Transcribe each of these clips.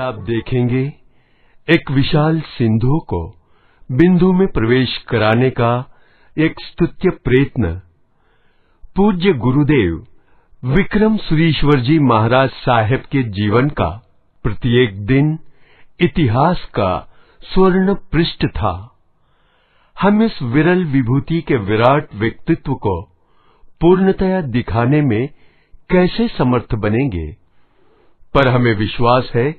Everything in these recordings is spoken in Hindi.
आप देखेंगे एक विशाल सिंधु को बिंदु में प्रवेश कराने का एक स्तुत्य प्रयत्न। पूज्य गुरुदेव विक्रम सुरीश्वर जी महाराज साहेब के जीवन का प्रत्येक दिन इतिहास का स्वर्ण पृष्ठ था। हम इस विरल विभूति के विराट व्यक्तित्व को पूर्णतया दिखाने में कैसे समर्थ बनेंगे, पर हमें विश्वास है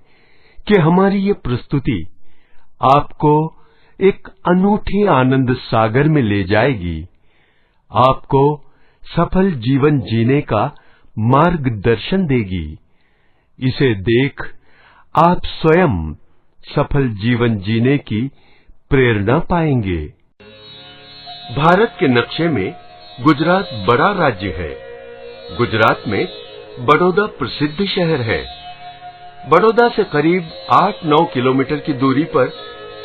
कि हमारी ये प्रस्तुति आपको एक अनूठे आनंद सागर में ले जाएगी, आपको सफल जीवन जीने का मार्गदर्शन देगी। इसे देख आप स्वयं सफल जीवन जीने की प्रेरणा पाएंगे। भारत के नक्शे में गुजरात बड़ा राज्य है। गुजरात में बड़ौदा प्रसिद्ध शहर है। बड़ौदा से करीब 8-9 किलोमीटर की दूरी पर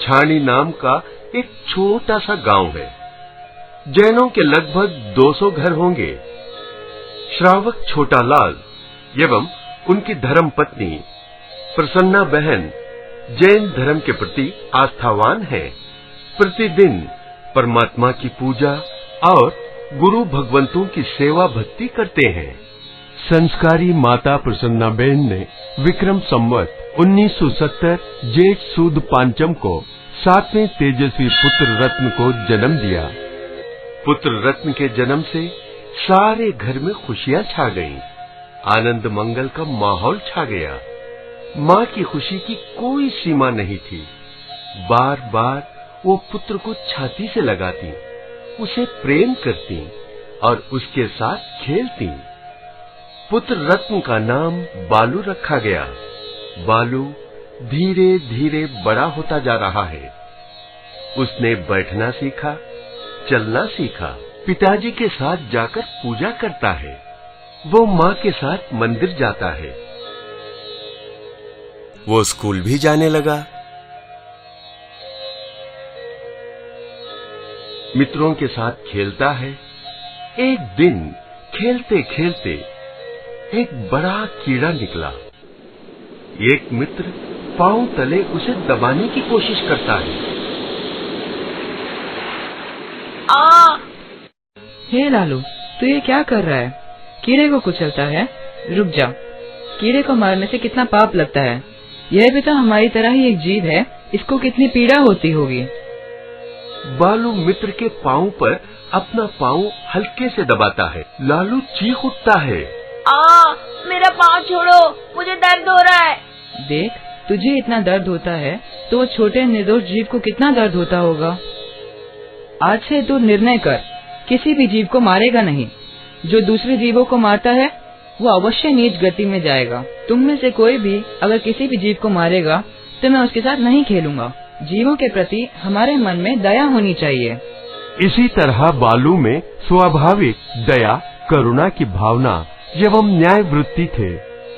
छाणी नाम का एक छोटा सा गांव है, जैनों के लगभग 200 घर होंगे। श्रावक छोटा लाल एवं उनकी धर्म पत्नी प्रसन्ना बहन जैन धर्म के प्रति आस्थावान है। प्रतिदिन परमात्मा की पूजा और गुरु भगवंतों की सेवा भक्ति करते हैं। संस्कारी माता प्रसन्नाबेन ने विक्रम संवत 1970 जेठ सुद पांचम को 7वें तेजस्वी पुत्र रत्न को जन्म दिया। पुत्र रत्न के जन्म से सारे घर में खुशियां छा गईं। आनंद मंगल का माहौल छा गया। माँ की खुशी की कोई सीमा नहीं थी। बार बार वो पुत्र को छाती से लगाती, उसे प्रेम करती और उसके साथ खेलती। पुत्र रत्न का नाम बालू रखा गया। बालू धीरे धीरे बड़ा होता जा रहा है। उसने बैठना सीखा, चलना सीखा। पिताजी के साथ जाकर पूजा करता है। वो माँ के साथ मंदिर जाता है। वो स्कूल भी जाने लगा। मित्रों के साथ खेलता है। एक दिन खेलते खेलते एक बड़ा कीड़ा निकला। एक मित्र पांव तले उसे दबाने की कोशिश करता है। हे लालू, तू ये क्या कर रहा है? कीड़े को कुचलता है? रुक जा। कीड़े को मारने से कितना पाप लगता है। यह भी तो हमारी तरह ही एक जीव है। इसको कितनी पीड़ा होती होगी। बालू मित्र के पांव पर अपना पांव हल्के से दबाता है। लालू चीख उठता है। मेरा पांव छोड़ो, मुझे दर्द हो रहा है। देख, तुझे इतना दर्द होता है तो वो छोटे निर्दोष जीव को कितना दर्द होता होगा। आज से तू निर्णय कर, किसी भी जीव को मारेगा नहीं। जो दूसरे जीवों को मारता है वो अवश्य नीच गति में जाएगा। तुम में से कोई भी अगर किसी भी जीव को मारेगा तो मैं उसके साथ नहीं खेलूंगा। जीवों के प्रति हमारे मन में दया होनी चाहिए। इसी तरह बालू में स्वाभाविक दया, करुणा की भावना एवं न्याय वृत्ति थे।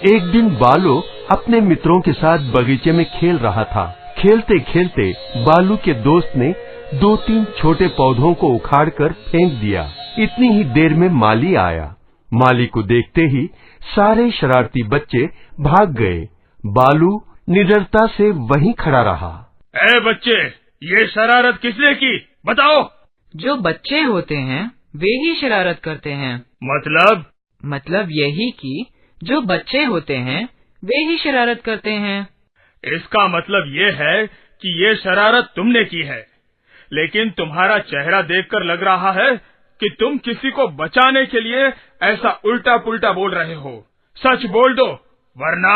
एक दिन बालू अपने मित्रों के साथ बगीचे में खेल रहा था। खेलते खेलते बालू के दोस्त ने 2-3 छोटे पौधों को उखाड़कर फेंक दिया। इतनी ही देर में माली आया। माली को देखते ही सारे शरारती बच्चे भाग गए। बालू निडरता से वहीं खड़ा रहा। ए बच्चे, ये शरारत किसने की? बताओ। जो बच्चे होते हैं वे ही शरारत करते हैं। मतलब यही कि जो बच्चे होते हैं वे ही शरारत करते हैं। इसका मतलब ये है कि ये शरारत तुमने की है, लेकिन तुम्हारा चेहरा देखकर लग रहा है कि तुम किसी को बचाने के लिए ऐसा उल्टा पुल्टा बोल रहे हो। सच बोल दो, वरना।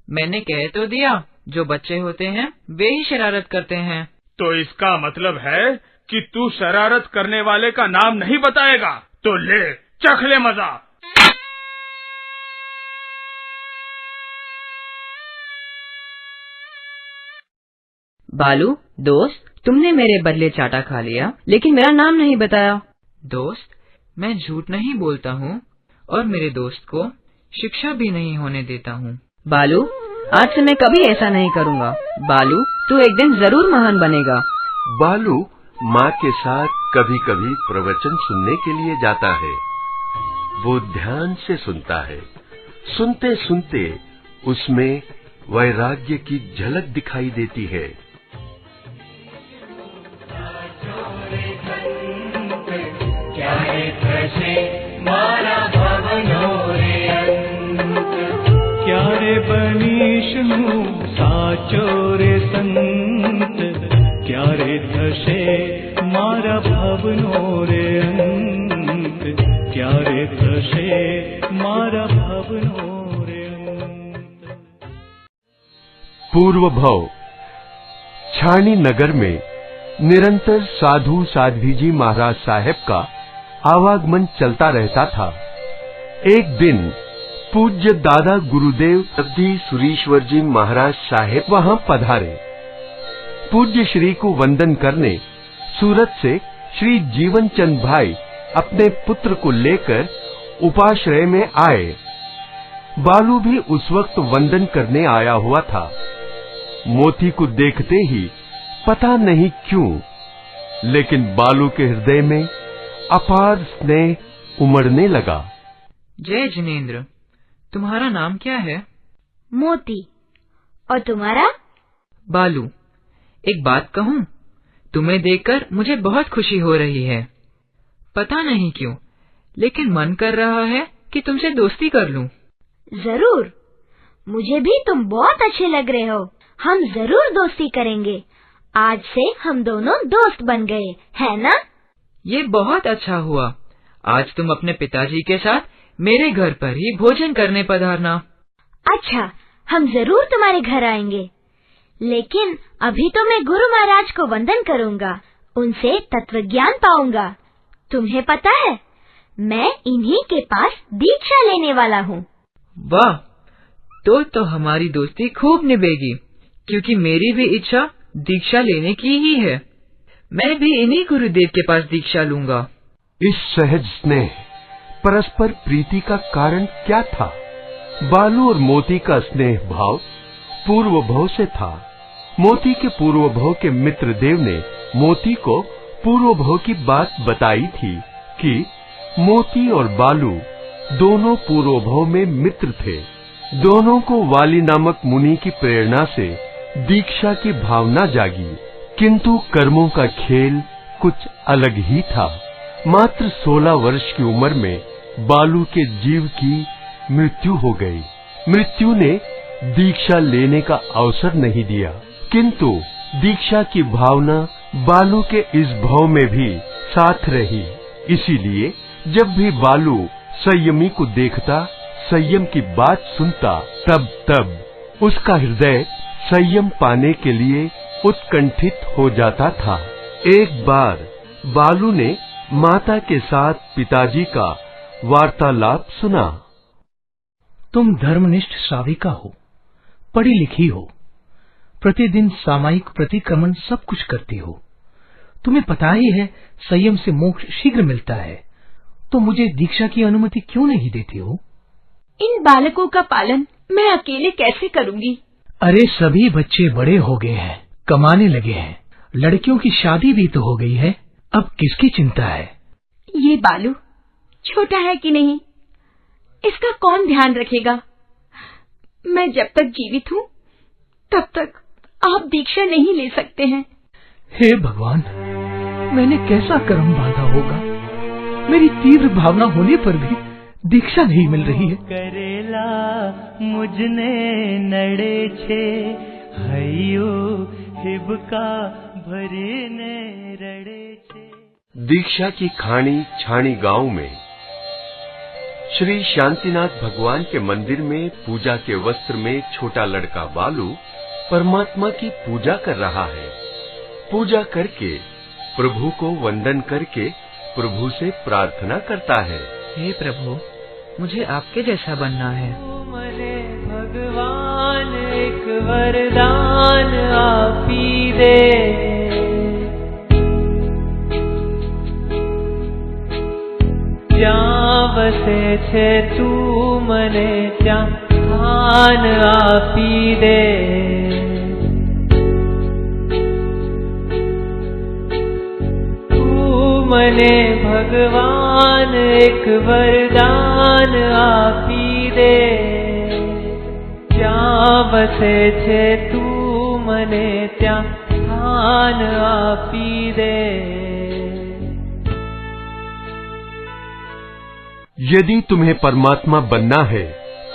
मैंने कह तो दिया, जो बच्चे होते हैं वे ही शरारत करते हैं। तो इसका मतलब है कि तू शरारत करने वाले का नाम नहीं बताएगा। तो ले, चख ले मजा। बालू, दोस्त, तुमने मेरे बदले चाटा खा लिया, लेकिन मेरा नाम नहीं बताया। दोस्त, मैं झूठ नहीं बोलता हूँ और मेरे दोस्त को शिक्षा भी नहीं होने देता हूँ। बालू, आज से मैं कभी ऐसा नहीं करूँगा। बालू, तू एक दिन जरूर महान बनेगा। बालू माँ के साथ कभी कभी प्रवचन सुनने के लिए जाता है। वो ध्यान से सुनता है। सुनते सुनते उसमें वैराग्य की झलक दिखाई देती है। क्यारे बनीशनु साचो रे संत, क्यारे थशे मारा भवनो रे अंत, क्यारे थशे मारा भवनो रे अंत। पूर्व भव छाणी नगर में निरंतर साधु साध्वी जी महाराज साहेब का आवागमन चलता रहता था। एक दिन पूज्य दादा गुरुदेव सब्धी सुरीश्वर जी महाराज साहेब वहां पधारे। पूज्य श्री को वंदन करने सूरत से श्री जीवन चंद भाई अपने पुत्र को लेकर उपाश्रय में आए। बालू भी उस वक्त वंदन करने आया हुआ था। मोती को देखते ही पता नहीं क्यों, लेकिन बालू के हृदय में अपार स्नेह उमड़ने लगा। जय जिनेंद्र, तुम्हारा नाम क्या है? मोती। और तुम्हारा? बालू। एक बात कहूँ, तुम्हें देखकर मुझे बहुत खुशी हो रही है। पता नहीं क्यों, लेकिन मन कर रहा है कि तुमसे दोस्ती कर लूं। जरूर, मुझे भी तुम बहुत अच्छे लग रहे हो। हम जरूर दोस्ती करेंगे। आज से हम दोनों दोस्त बन गए, है ना? ये बहुत अच्छा हुआ। आज तुम अपने पिताजी के साथ मेरे घर पर ही भोजन करने पधारना। अच्छा, हम जरूर तुम्हारे घर आएंगे। लेकिन अभी तो मैं गुरु महाराज को वंदन करूंगा, उनसे तत्वज्ञान पाऊंगा। तुम्हें पता है, मैं इन्हीं के पास दीक्षा लेने वाला हूँ। वाह, तो हमारी दोस्ती खूब निभेगी, क्योंकि मेरी भी इच्छा दीक्षा लेने की ही है। मैं भी इन्हीं गुरुदेव के पास दीक्षा लूंगा। इस सहज स्नेह, परस्पर प्रीति का कारण क्या था? बालू और मोती का स्नेह भाव पूर्व भव से था। मोती के पूर्व भव के मित्र देव ने मोती को पूर्व भव की बात बताई थी कि मोती और बालू दोनों पूर्व भव में मित्र थे। दोनों को वाली नामक मुनि की प्रेरणा से दीक्षा की भावना जागी, किंतु कर्मों का खेल कुछ अलग ही था। मात्र 16 वर्ष की उम्र में बालू के जीव की मृत्यु हो गई। मृत्यु ने दीक्षा लेने का अवसर नहीं दिया, किंतु दीक्षा की भावना बालू के इस भव में भी साथ रही। इसीलिए जब भी बालू संयमी को देखता, संयम की बात सुनता, तब उसका हृदय संयम पाने के लिए उत्कंठित हो जाता था। एक बार बालू ने माता के साथ पिताजी का वार्तालाप सुना। तुम धर्मनिष्ठ श्राविका हो, पढ़ी लिखी हो, प्रतिदिन सामायिक प्रतिक्रमण सब कुछ करती हो। तुम्हें पता ही है संयम से मोक्ष शीघ्र मिलता है, तो मुझे दीक्षा की अनुमति क्यों नहीं देती हो? इन बालकों का पालन मैं अकेले कैसे करूंगी? अरे सभी बच्चे बड़े हो गए हैं, कमाने लगे हैं, लड़कियों की शादी भी तो हो गई है, अब किसकी चिंता है? ये बालू छोटा है कि नहीं, इसका कौन ध्यान रखेगा? मैं जब तक जीवित हूँ तब तक आप दीक्षा नहीं ले सकते हैं। हे भगवान, मैंने कैसा कर्म बांधा होगा, मेरी तीव्र भावना होने पर भी दीक्षा नहीं मिल रही है। करेला मुझने नड़े छे, हयो हिबका भरे ने रड़े छे। दीक्षा की खानी छाणी गांव में श्री शांतिनाथ भगवान के मंदिर में पूजा के वस्त्र में छोटा लड़का बालू परमात्मा की पूजा कर रहा है। पूजा करके प्रभु को वंदन करके प्रभु से प्रार्थना करता है, हे प्रभु, मुझे आपके जैसा बनना है। मने भगवान एक वरदान आपी दे, ज्યાં વસે છે તું મને ત્યાં સ્થાન આપી દે। તું મને ભગવાન એક વરદાન આપી દે, જ્યાં વસે છે તું મને ત્યાં સ્થાન આપી દે। यदि तुम्हें परमात्मा बनना है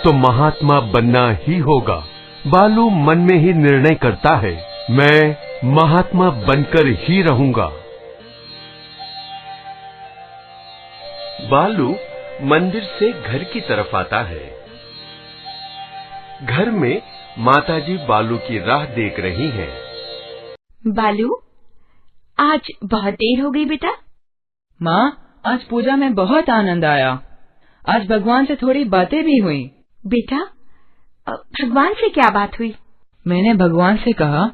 तो महात्मा बनना ही होगा। बालू मन में ही निर्णय करता है, मैं महात्मा बनकर ही रहूंगा। बालू मंदिर से घर की तरफ आता है। घर में माताजी बालू की राह देख रही हैं। बालू, आज बहुत देर हो गई बेटा। माँ, आज पूजा में बहुत आनंद आया। आज भगवान से थोड़ी बातें भी हुई। बेटा, भगवान से क्या बात हुई? मैंने भगवान से कहा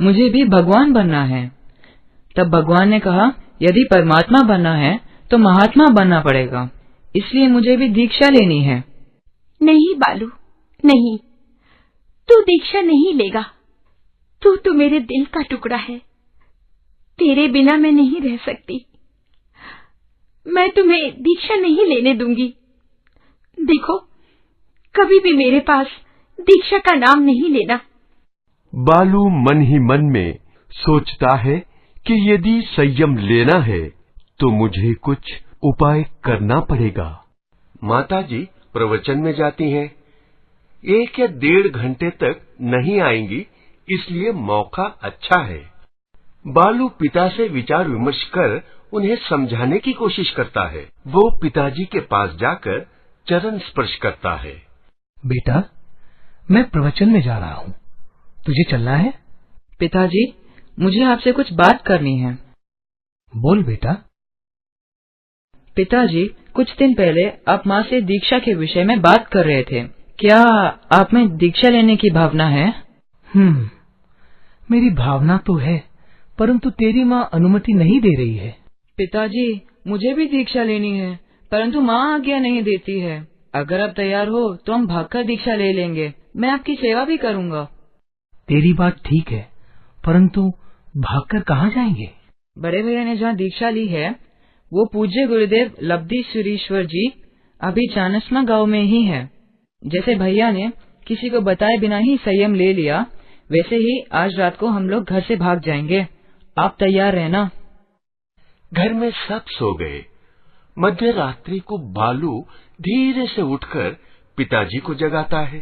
मुझे भी भगवान बनना है। तब भगवान ने कहा यदि परमात्मा बनना है तो महात्मा बनना पड़ेगा, इसलिए मुझे भी दीक्षा लेनी है। नहीं बालू, नहीं, तू दीक्षा नहीं लेगा। तू तो मेरे दिल का टुकड़ा है, तेरे बिना मैं नहीं रह सकती। मैं तुम्हें दीक्षा नहीं लेने दूंगी। देखो, कभी भी मेरे पास दीक्षा का नाम नहीं लेना। बालू मन ही मन में सोचता है कि यदि संयम लेना है तो मुझे कुछ उपाय करना पड़ेगा। माताजी प्रवचन में जाती हैं। 1 या 1.5 घंटे तक नहीं आएंगी, इसलिए मौका अच्छा है। बालू पिता से विचार विमर्श कर उन्हें समझाने की कोशिश करता है। वो पिताजी के पास जाकर चरण स्पर्श करता है। बेटा, मैं प्रवचन में जा रहा हूँ, तुझे चलना है? पिताजी, मुझे आपसे कुछ बात करनी है। बोल बेटा। पिताजी, कुछ दिन पहले आप माँ से दीक्षा के विषय में बात कर रहे थे। क्या आप में दीक्षा लेने की भावना है? मेरी भावना तो है, परंतु तेरी माँ अनुमति नहीं दे रही है। पिताजी, मुझे भी दीक्षा लेनी है, परंतु माँ आज्ञा नहीं देती है। अगर आप तैयार हो तो हम भागकर दीक्षा ले लेंगे। मैं आपकी सेवा भी करूँगा। तेरी बात ठीक है, परंतु भागकर कहाँ जाएंगे? बड़े भैया ने जहाँ दीक्षा ली है वो पूज्य गुरुदेव लब्धि सुरीश्वर जी अभी चानसमा गांव में ही है। जैसे भैया ने किसी को बताए बिना ही संयम ले लिया, वैसे ही आज रात को हम लोग घर से भाग जाएंगे। आप तैयार रहना। घर में सब सो गए। मध्य रात्रि को बालू धीरे से उठकर पिताजी को जगाता है।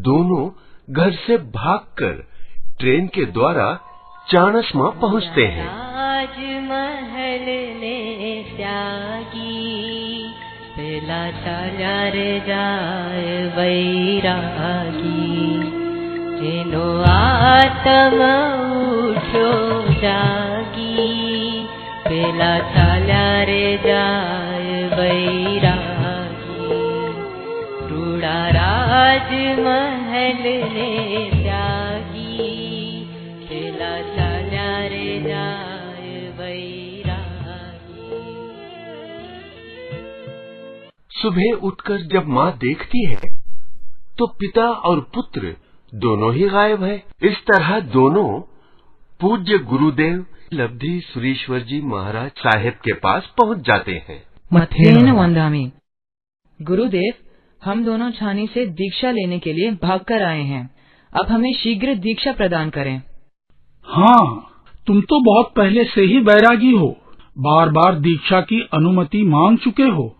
दोनों घर से भागकर ट्रेन के द्वारा चाणस्मा पहुंचते हैं। राजमहल ने त्यागी, पेला चाल्या रे जाय वैरागी। जेनो आत्म उठो जागी, पेला चाल्या रे जाय वैरागी। रूड़ा राजमहल ने त्यागी, पेला चाल्या रे जाय वैरागी। सुबह उठकर जब माँ देखती है तो पिता और पुत्र दोनों ही गायब है। इस तरह दोनों पूज्य गुरुदेव लब्धि सुरीश्वर जी महाराज साहेब के पास पहुंच जाते हैं। मथेन वंदामी। गुरुदेव, हम दोनों छानी से दीक्षा लेने के लिए भागकर आए हैं। अब हमें शीघ्र दीक्षा प्रदान करें। हाँ, तुम तो बहुत पहले से ही बैरागी हो, बार बार दीक्षा की अनुमति मांग चुके हो।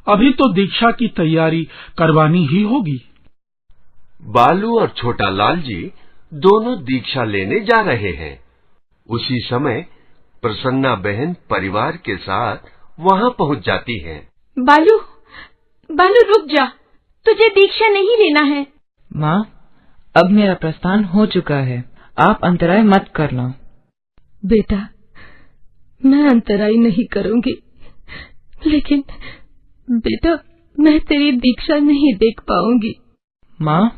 अभी तो दीक्षा की तैयारी करवानी ही होगी। बालू और छोटा लाल जी दोनों दीक्षा लेने जा रहे हैं। उसी समय प्रसन्ना बहन परिवार के साथ वहां पहुंच जाती है। बालू, बालू रुक जा, तुझे दीक्षा नहीं लेना है। माँ, अब मेरा प्रस्थान हो चुका है, आप अंतराय मत करना। बेटा, मैं अंतराय नहीं करूंगी, लेकिन बेटा मैं तेरी दीक्षा नहीं देख पाऊंगी। माँ,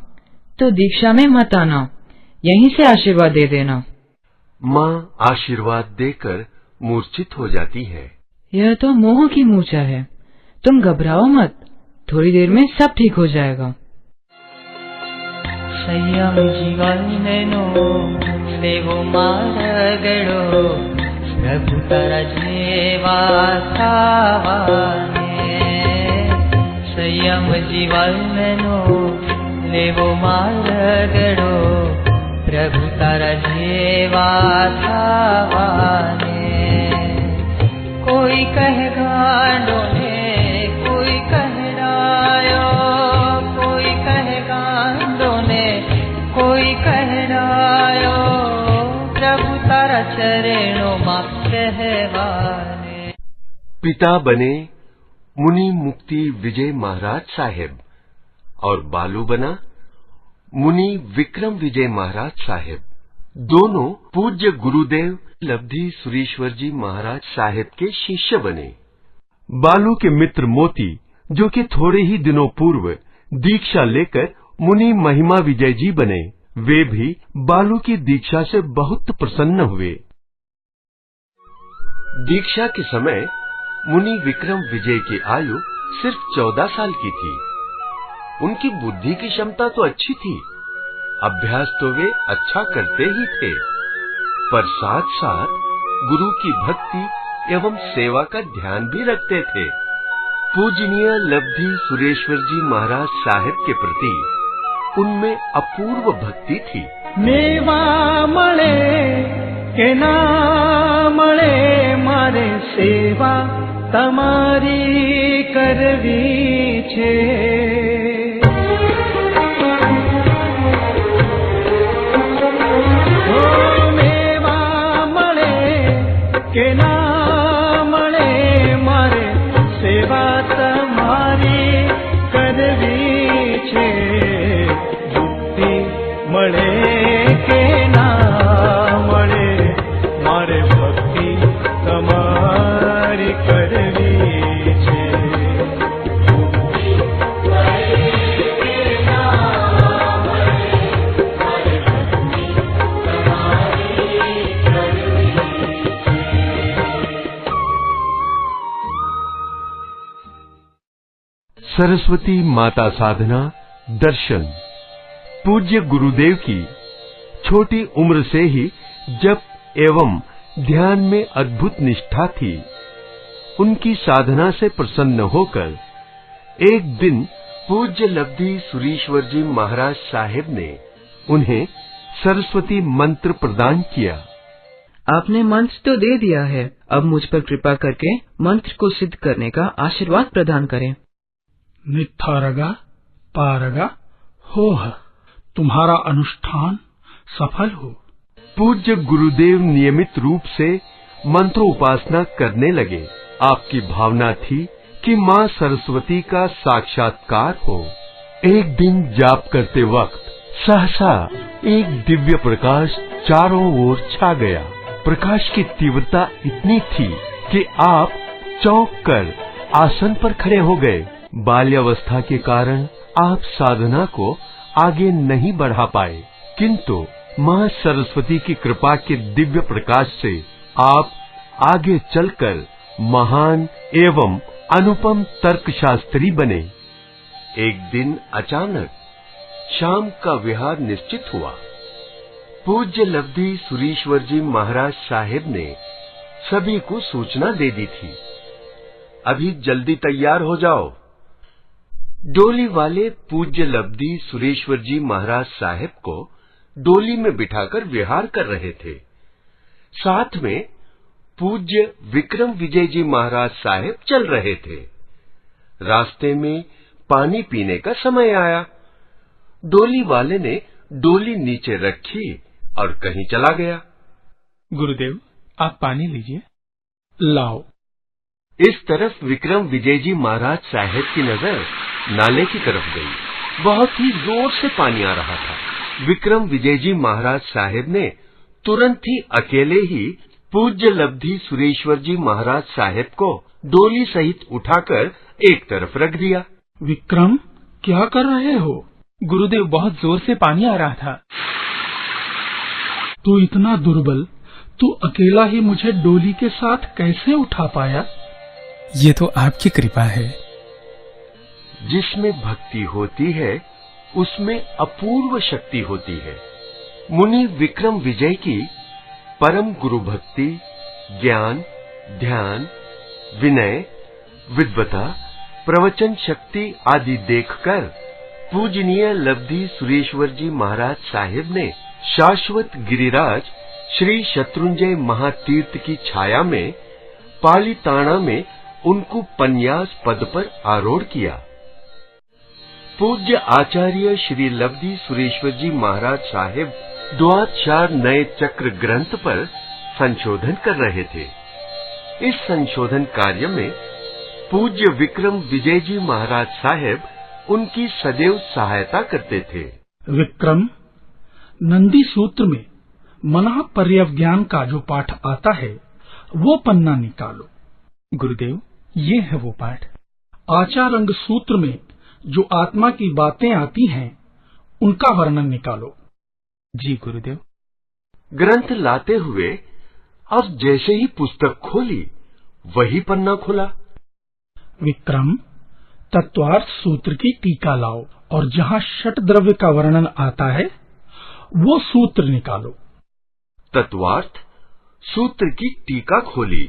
तो दीक्षा में मत आना, यहीं से आशीर्वाद दे देना। माँ आशीर्वाद देकर मूर्छित हो जाती है। यह तो मोह की मूर्छा है, तुम घबराओ मत, थोड़ी देर में सब ठीक हो जाएगा। संयम जीवन लेवो मार्गड़ो, प्रभु तारा जेवा थावाने। संयम जीवन लेवो मार्गड़ो, प्रभु तारा जेवा थावाने। कोई कह गांडो ने, कोई कह रायो, कोई कह गांडो ने, कोई कह रायो। प्रभु तारा चरणों मां कहवाने। पिता बने मुनि मुक्ति विजय महाराज साहेब और बालू बना मुनि विक्रम विजय महाराज साहेब। दोनों पूज्य गुरुदेव लब्धि सुरीश्वर जी महाराज साहेब के शिष्य बने। बालू के मित्र मोती, जो कि थोड़े ही दिनों पूर्व दीक्षा लेकर मुनि महिमा विजय जी बने, वे भी बालू की दीक्षा से बहुत प्रसन्न हुए। दीक्षा के समय मुनि विक्रम विजय की आयु सिर्फ 14 साल की थी। उनकी बुद्धि की क्षमता तो अच्छी थी, अभ्यास तो वे अच्छा करते ही थे, पर साथ साथ गुरु की भक्ति एवं सेवा का ध्यान भी रखते थे। पूजनीय लब्धि सुरेश्वर जी महाराज साहिब के प्रति उनमें अपूर्व भक्ति थी। मेवा मळे के ना मळे मारे सेवा तमारी करवी छे। ओ मेवा मळे के ना मळे मारे सेवा तमारी करवी छे। मुक्ति मळे के ना मळे मारे भक्ति तमारी करवी छे। सरस्वती माता साधना दर्शन। पूज्य गुरुदेव की छोटी उम्र से ही जप एवं ध्यान में अद्भुत निष्ठा थी। उनकी साधना से प्रसन्न होकर एक दिन पूज्य लब्धि सुरीश्वर जी महाराज साहिब ने उन्हें सरस्वती मंत्र प्रदान किया। आपने मंत्र तो दे दिया है, अब मुझ पर कृपा करके मंत्र को सिद्ध करने का आशीर्वाद प्रदान करें। नित्थारगा पारगा होह, तुम्हारा अनुष्ठान सफल हो। पूज्य गुरुदेव नियमित रूप से मंत्र उपासना करने लगे। आपकी भावना थी कि माँ सरस्वती का साक्षात्कार हो। एक दिन जाप करते वक्त सहसा एक दिव्य प्रकाश चारों ओर छा गया। प्रकाश की तीव्रता इतनी थी कि आप चौंक कर आसन पर खड़े हो गए। बाल्यावस्था के कारण आप साधना को आगे नहीं बढ़ा पाए, किंतु माँ सरस्वती की कृपा के दिव्य प्रकाश से आप आगे चलकर महान एवं अनुपम तर्कशास्त्री बने। एक दिन अचानक शाम का विहार निश्चित हुआ। पूज्य लब्धि सुरीश्वर जी महाराज साहिब ने सभी को सूचना दे दी थी, अभी जल्दी तैयार हो जाओ। डोली वाले पूज्य लब्धि सुरेश्वर जी महाराज साहिब को डोली में बिठाकर विहार कर रहे थे। साथ में पूज्य विक्रम विजय जी महाराज साहिब चल रहे थे। रास्ते में पानी पीने का समय आया। डोली वाले ने डोली नीचे रखी और कहीं चला गया। गुरुदेव, आप पानी लीजिए। लाओ। इस तरफ विक्रम विजय जी महाराज साहिब की नजर नाले की तरफ गई। बहुत ही जोर से पानी आ रहा था। विक्रम विजय जी महाराज साहिब ने तुरंत ही अकेले ही पूज्य लब्धि सुरेश्वर जी महाराज साहिब को डोली सहित उठाकर एक तरफ रख दिया। विक्रम, क्या कर रहे हो? गुरुदेव, बहुत जोर से पानी आ रहा था। तू इतना दुर्बल, तू अकेला ही मुझे डोली के साथ कैसे उठा पाया? ये तो आपकी कृपा है। जिसमें भक्ति होती है उसमें अपूर्व शक्ति होती है। मुनि विक्रम विजय की परम गुरु भक्ति, ज्ञान, ध्यान, विनय, विद्वता, प्रवचन शक्ति आदि देखकर पूजनीय लब्धि सुरेश्वर जी महाराज साहिब ने शाश्वत गिरिराज श्री शत्रुंजय महातीर्थ की छाया में पालीताना में उनको पन्यास पद पर आरूढ़ किया। पूज्य आचार्य श्री लब्धि सुरेश्वर जी महाराज साहिब द्वादशार नए चक्र ग्रंथ पर संशोधन कर रहे थे। इस संशोधन कार्य में पूज्य विक्रम विजय जी महाराज साहिब उनकी सदैव सहायता करते थे। विक्रम, नंदी सूत्र में मना पर्यवज्ञान का जो पाठ आता है वो पन्ना निकालो। गुरुदेव, ये है वो पाठ। आचारंग सूत्र में जो आत्मा की बातें आती हैं उनका वर्णन निकालो। जी गुरुदेव। ग्रंथ लाते हुए अब जैसे ही पुस्तक खोली वही पन्ना खुला। विक्रम, तत्वार्थ सूत्र की टीका लाओ और जहाँ षट द्रव्य का वर्णन आता है वो सूत्र निकालो। तत्वार्थ सूत्र की टीका खोली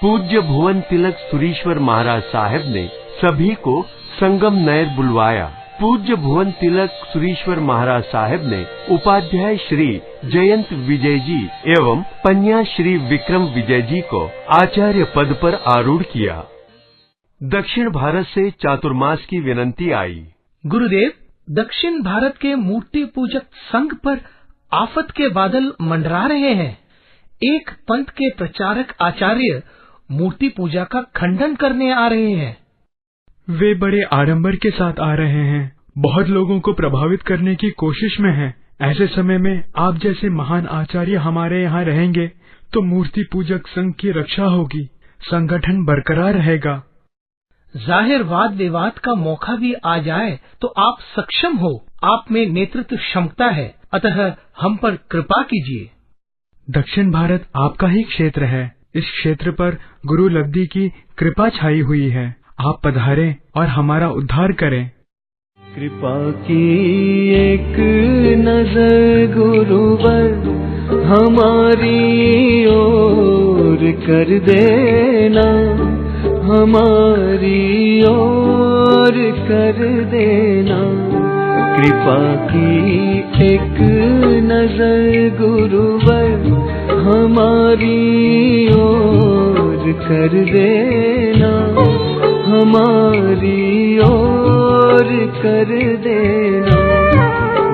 पूज्य भुवन तिलक सुरीश्वर महाराज साहब ने सभी को संगम नयर बुलवाया। पूज्य भुवन तिलक सुरीश्वर महाराज साहब ने उपाध्याय श्री जयंत विजय जी एवं पन्या श्री विक्रम विजय जी को आचार्य पद पर आरूढ़ किया। दक्षिण भारत से चातुर्मास की विनंती आई। गुरुदेव, दक्षिण भारत के मूर्ति पूजक संघ पर आफत के बादल मंडरा रहे हैं। एक पंथ के प्रचारक आचार्य मूर्ति पूजा का खंडन करने आ रहे हैं। वे बड़े आडंबर के साथ आ रहे हैं, बहुत लोगों को प्रभावित करने की कोशिश में हैं। ऐसे समय में आप जैसे महान आचार्य हमारे यहाँ रहेंगे तो मूर्ति पूजक संघ की रक्षा होगी, संगठन बरकरार रहेगा। जाहिर वाद विवाद का मौका भी आ जाए तो आप सक्षम हो, आप में नेतृत्व क्षमता है, अतः हम पर कृपा कीजिए। दक्षिण भारत आपका ही क्षेत्र है, इस क्षेत्र पर गुरु लब्धि की कृपा छाई हुई है। आप पधारें और हमारा उद्धार करें। कृपा की एक नजर गुरुवर हमारी ओर कर देना, हमारी ओर कर देना। कृपा की एक नजर गुरुवर हमारी ओर कर देना, हमारी ओर कर देना।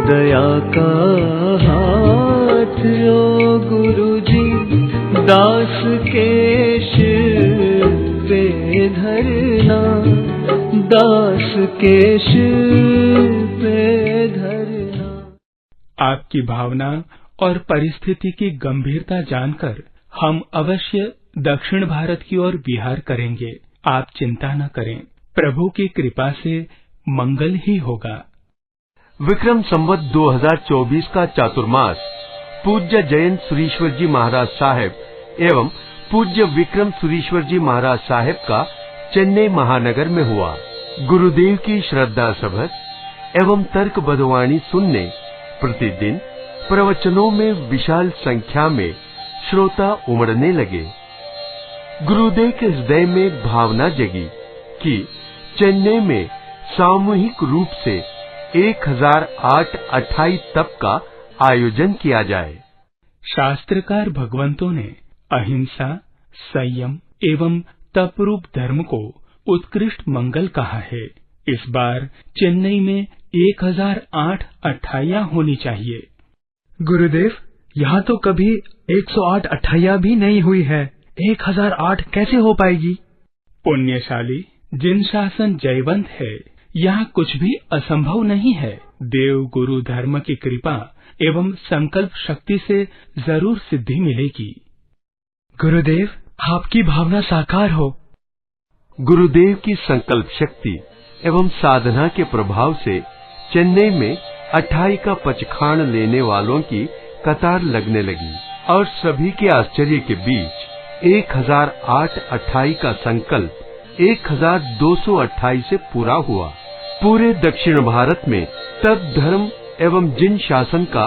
दया का हाथ ओ गुरुजी दास के शिर पे धरना, दास के शिर पे धरना। आपकी भावना और परिस्थिति की गंभीरता जानकर हम अवश्य दक्षिण भारत की ओर विहार करेंगे। आप चिंता न करें, प्रभु की कृपा से मंगल ही होगा। विक्रम संवत 2024 का चातुर्मास पूज्य जयंत सुरीश्वर जी महाराज साहब एवं पूज्य विक्रम सुरीश्वर जी महाराज साहब का चेन्नई महानगर में हुआ। गुरुदेव की श्रद्धा सबक एवं तर्क बधवाणी सुनने प्रतिदिन प्रवचनों में विशाल संख्या में श्रोता उमड़ने लगे। गुरुदेव के हृदय में भावना जगी कि चेन्नई में सामूहिक रूप से 1008 तप का आयोजन किया जाए। शास्त्रकार भगवंतों ने अहिंसा, संयम एवं तपरूप धर्म को उत्कृष्ट मंगल कहा है। इस बार चेन्नई में 1008 अट्ठाइयां होनी चाहिए। गुरुदेव, यहाँ तो कभी 108 अट्ठाइयां भी नहीं हुई है, 1008 कैसे हो पाएगी? पुण्यशाली, जिन शासन जयवंत है, यहाँ कुछ भी असंभव नहीं है। देव गुरु धर्म की कृपा एवं संकल्प शक्ति से जरूर सिद्धि मिलेगी। गुरुदेव, आपकी भावना साकार हो। गुरुदेव की संकल्प शक्ति एवं साधना के प्रभाव से चेन्नई में 28 का पचखाण लेने वालों की कतार लगने लगी और सभी के आश्चर्य के बीच 1008 28 का संकल्प 1228 से पूरा हुआ। पूरे दक्षिण भारत में तप धर्म एवं जिन शासन का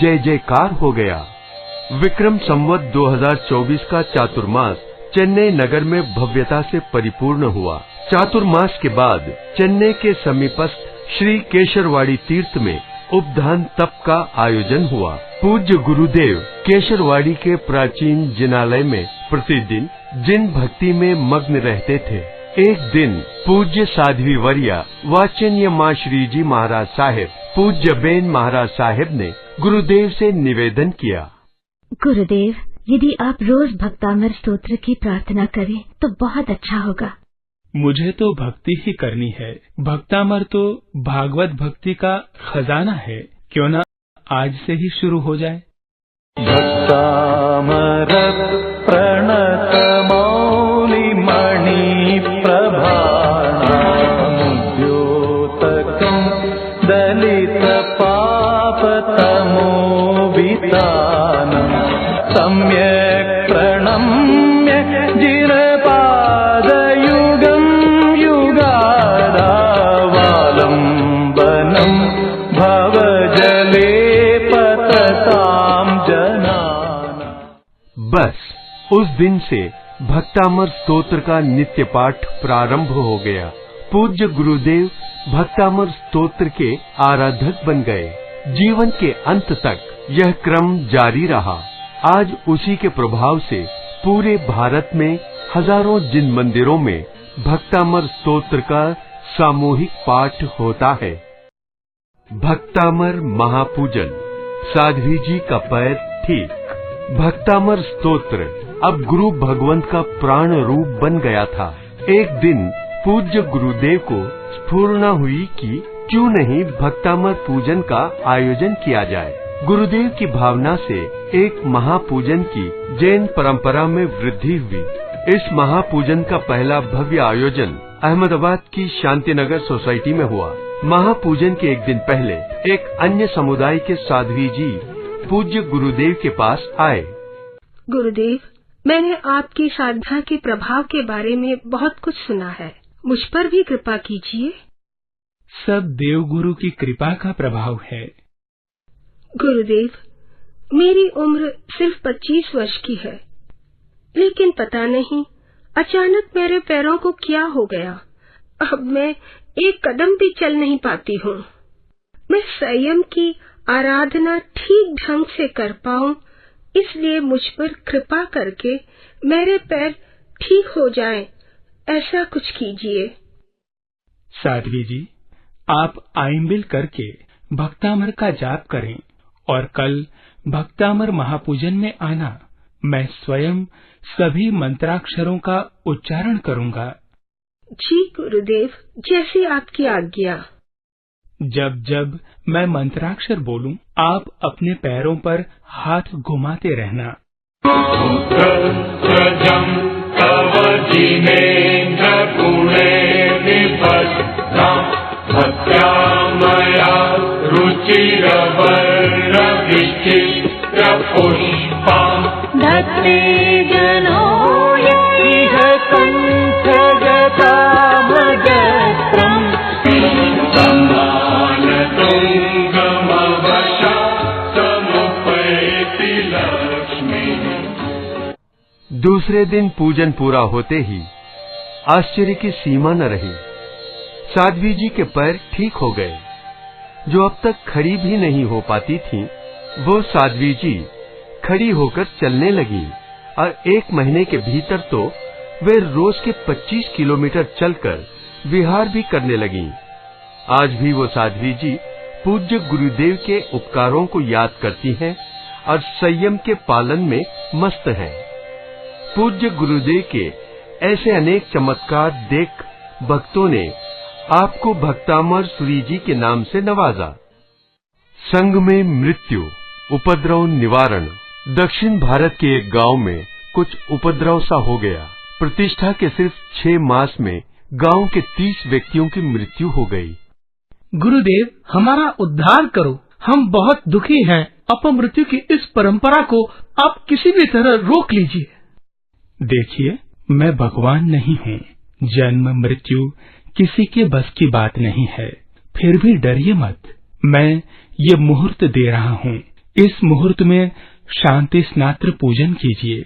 जय जयकार हो गया। विक्रम संवत 2024 का चातुर्मास चेन्नई नगर में भव्यता से परिपूर्ण हुआ। चातुर्मास के बाद चेन्नई के समीपस्थ श्री केशरवाड़ी तीर्थ में उपधान तप का आयोजन हुआ। पूज्य गुरुदेव केशरवाड़ी के प्राचीन जिनालय में प्रतिदिन जिन भक्ति में मग्न रहते थे। एक दिन पूज्य साध्वी वर्या वाचन्य माँ श्री जी महाराज साहेब पूज्य बेन महाराज साहेब ने गुरुदेव से निवेदन किया, गुरुदेव, यदि आप रोज भक्तामर स्तोत्र की प्रार्थना करें तो बहुत अच्छा होगा। मुझे तो भक्ति ही करनी है। भक्तामर तो भागवत भक्ति का खजाना है, क्यों न आज से ही शुरू हो जाए। भक्तामर प्रणत मौलि मणि प्रभाद्योतकं दलित पाप तमोवितानं सम्यक् प्रणम्य जिरपादयुगं युगादावालम्बनं भवजले पततां जनानाम्। बस उस दिन से भक्तामर स्तोत्र का नित्य पाठ प्रारंभ हो गया। पूज्य गुरुदेव भक्तामर स्तोत्र के आराधक बन गए। जीवन के अंत तक यह क्रम जारी रहा। आज उसी के प्रभाव से पूरे भारत में हजारों जिन मंदिरों में भक्तामर स्तोत्र का सामूहिक पाठ होता है। भक्तामर महापूजन। साध्वी जी का पैर ठीक। भक्तामर स्तोत्र अब गुरु भगवंत का प्राण रूप बन गया था। एक दिन पूज्य गुरुदेव को स्फुरना हुई कि क्यों नहीं भक्तामर पूजन का आयोजन किया जाए। गुरुदेव की भावना से एक महापूजन की जैन परंपरा में वृद्धि हुई। इस महापूजन का पहला भव्य आयोजन अहमदाबाद की शांतिनगर सोसाइटी में हुआ। महापूजन के एक दिन पहले एक अन्य समुदाय के साध्वी जी पूज्य गुरुदेव के पास आए। गुरुदेव, मैंने आपकी साधना के प्रभाव के बारे में बहुत कुछ सुना है, मुझ पर भी कृपा कीजिए। सब देवगुरु की कृपा का प्रभाव है। गुरुदेव, मेरी उम्र सिर्फ 25 वर्ष की है, लेकिन पता नहीं अचानक मेरे पैरों को क्या हो गया। अब मैं एक कदम भी चल नहीं पाती हूँ। मैं संयम की आराधना ठीक ढंग से कर पाऊं, इसलिए मुझ पर कृपा करके मेरे पैर ठीक हो जाएं, ऐसा कुछ कीजिए। साध्वी जी, आप आइंबिल करके भक्तामर का जाप करें और कल भक्तामर महापूजन में आना। मैं स्वयं सभी मंत्राक्षरों का उच्चारण करूंगा। जी गुरुदेव, जैसी आपकी आज्ञा। जब जब मैं मंत्राक्षर बोलूं, आप अपने पैरों पर हाथ घुमाते रहना। दूसरे दिन पूजन पूरा होते ही आश्चर्य की सीमा न रही। साध्वी जी के पैर ठीक हो गए। जो अब तक खड़ी भी नहीं हो पाती थीं, वो साध्वी जी खड़ी होकर चलने लगी और 1 महीने के भीतर तो वे रोज के 25 किलोमीटर चलकर विहार भी करने लगीं। आज भी वो साध्वी जी पूज्य गुरुदेव के उपकारों को याद करती हैं और संयम के पालन में मस्त हैं। पूज्य गुरुदेव के ऐसे अनेक चमत्कार देख भक्तों ने आपको भक्तामर सूरी जी के नाम से नवाजा। संग में मृत्यु उपद्रव निवारण। दक्षिण भारत के एक गांव में कुछ उपद्रव सा हो गया। प्रतिष्ठा के सिर्फ 6 मास में गांव के 30 व्यक्तियों की मृत्यु हो गई। गुरुदेव, हमारा उद्धार करो, हम बहुत दुखी हैं। अपमृत्यु की इस परंपरा को आप किसी भी तरह रोक लीजिए। देखिए, मैं भगवान नहीं हूँ। जन्म मृत्यु किसी के बस की बात नहीं है। फिर भी डरिए मत। मैं ये मुहूर्त दे रहा हूँ। इस मुहूर्त में शांति स्नात्र पूजन कीजिए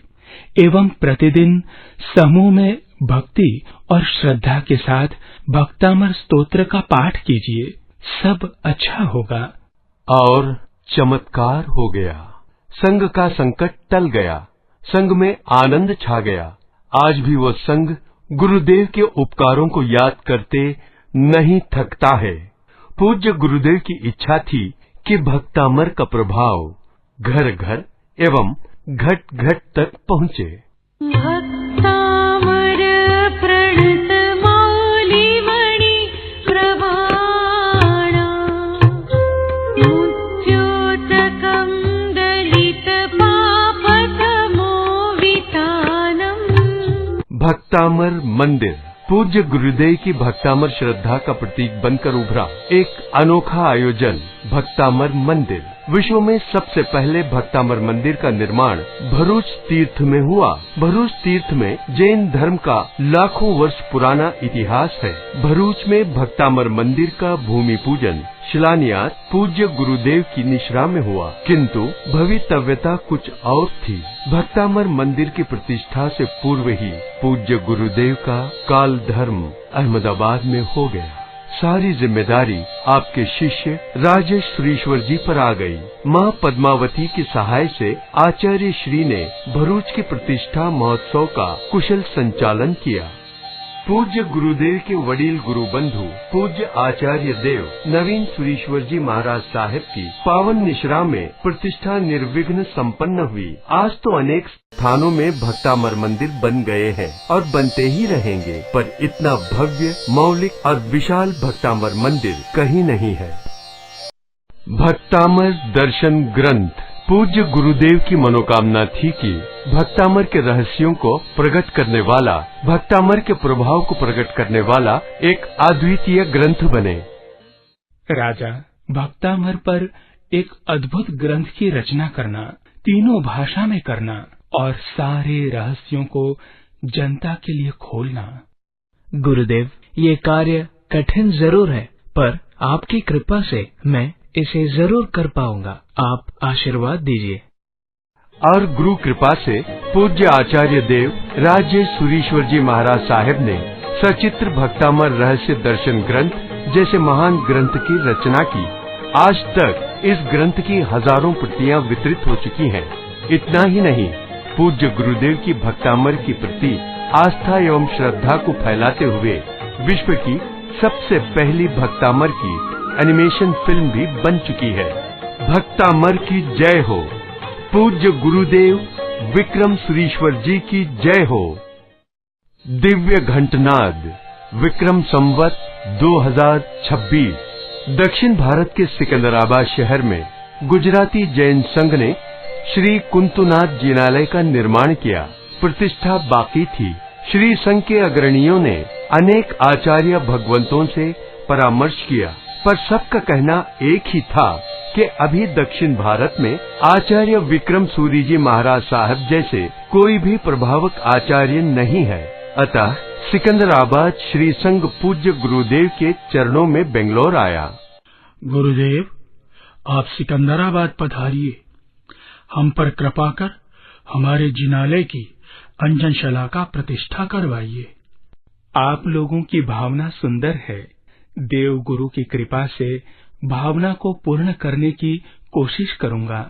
एवं प्रतिदिन समूह में भक्ति और श्रद्धा के साथ भक्तामर स्तोत्र का पाठ कीजिए। सब अच्छा होगा। और चमत्कार हो गया। संग का संकट टल गया। संग में आनंद छा गया। आज भी वो संग गुरुदेव के उपकारों को याद करते नहीं थकता है। पूज्य गुरुदेव की इच्छा थी कि भक्तामर का प्रभाव घर घर एवं घट घट तक पहुँचे। भक्तामर प्रणत मौली मणि प्रभाणा मुच्योतकं दलित पापतमो वितानम्। भक्तामर मंदिर पूज्य गुरुदेव की भक्तामर श्रद्धा का प्रतीक बनकर उभरा एक अनोखा आयोजन भक्तामर मंदिर। विश्व में सबसे पहले भक्तामर मंदिर का निर्माण भरूच तीर्थ में हुआ। भरूच तीर्थ में जैन धर्म का लाखों वर्ष पुराना इतिहास है। भरूच में भक्तामर मंदिर का भूमि पूजन शिलान्यास पूज्य गुरुदेव की निश्रा में हुआ, किंतु भवितव्यता कुछ और थी। भक्तामर मंदिर की प्रतिष्ठा से पूर्व ही पूज्य गुरुदेव का काल धर्म अहमदाबाद में हो गया। सारी जिम्मेदारी आपके शिष्य राजेश सुरीश्वर जी पर आ गई। माँ पद्मावती की सहाय से आचार्य श्री ने भरूच की प्रतिष्ठा महोत्सव का कुशल संचालन किया। पूज्य गुरुदेव के वडील गुरु बंधु पूज्य आचार्य देव नवीन सुरीश्वर जी महाराज साहिब की पावन निश्रा में प्रतिष्ठा निर्विघ्न संपन्न हुई। आज तो अनेक स्थानों में भक्तामर मंदिर बन गए हैं और बनते ही रहेंगे, पर इतना भव्य, मौलिक और विशाल भक्तामर मंदिर कहीं नहीं है। भक्तामर दर्शन ग्रंथ। पूज्य गुरुदेव की मनोकामना थी कि भक्तामर के रहस्यों को प्रकट करने वाला, भक्तामर के प्रभाव को प्रकट करने वाला एक अद्वितीय ग्रंथ बने। राजा, भक्तामर पर एक अद्भुत ग्रंथ की रचना करना, तीनों भाषा में करना और सारे रहस्यों को जनता के लिए खोलना। गुरुदेव, ये कार्य कठिन जरूर है, पर आपकी कृपा से मैं इसे जरूर कर पाऊंगा। आप आशीर्वाद दीजिए। और गुरु कृपा से पूज्य आचार्य देव राजेश सुरीश्वर जी महाराज साहिब ने सचित्र भक्तामर रहस्य दर्शन ग्रंथ जैसे महान ग्रंथ की रचना की। आज तक इस ग्रंथ की हजारों प्रतियां वितरित हो चुकी हैं। इतना ही नहीं, पूज्य गुरुदेव की भक्तामर की प्रति आस्था एवं श्रद्धा को फैलाते हुए विश्व की सबसे पहली भक्तामर की एनिमेशन फिल्म भी बन चुकी है। भक्तामर की जय हो। पूज्य गुरुदेव विक्रम सुरीश्वर जी की जय हो। दिव्य घंटनाद। विक्रम संवत 2026। दक्षिण भारत के सिकंदराबाद शहर में गुजराती जैन संघ ने श्री कुंतुनाथ जिनालय का निर्माण किया। प्रतिष्ठा बाकी थी। श्री संघ के अग्रणियों ने अनेक आचार्य भगवंतों से परामर्श किया, पर सबका कहना एक ही था कि अभी दक्षिण भारत में आचार्य विक्रम सूरी जी महाराज साहब जैसे कोई भी प्रभावक आचार्य नहीं है। अतः सिकंदराबाद श्री संघ पूज्य गुरुदेव के चरणों में बेंगलोर आया। गुरुदेव, आप सिकंदराबाद पधारिए। हम पर कृपा कर हमारे जिनालय की अंजनशाला का प्रतिष्ठा करवाइए। आप लोगों की भावना सुंदर है। देव गुरु की कृपा से भावना को पूर्ण करने की कोशिश करूंगा।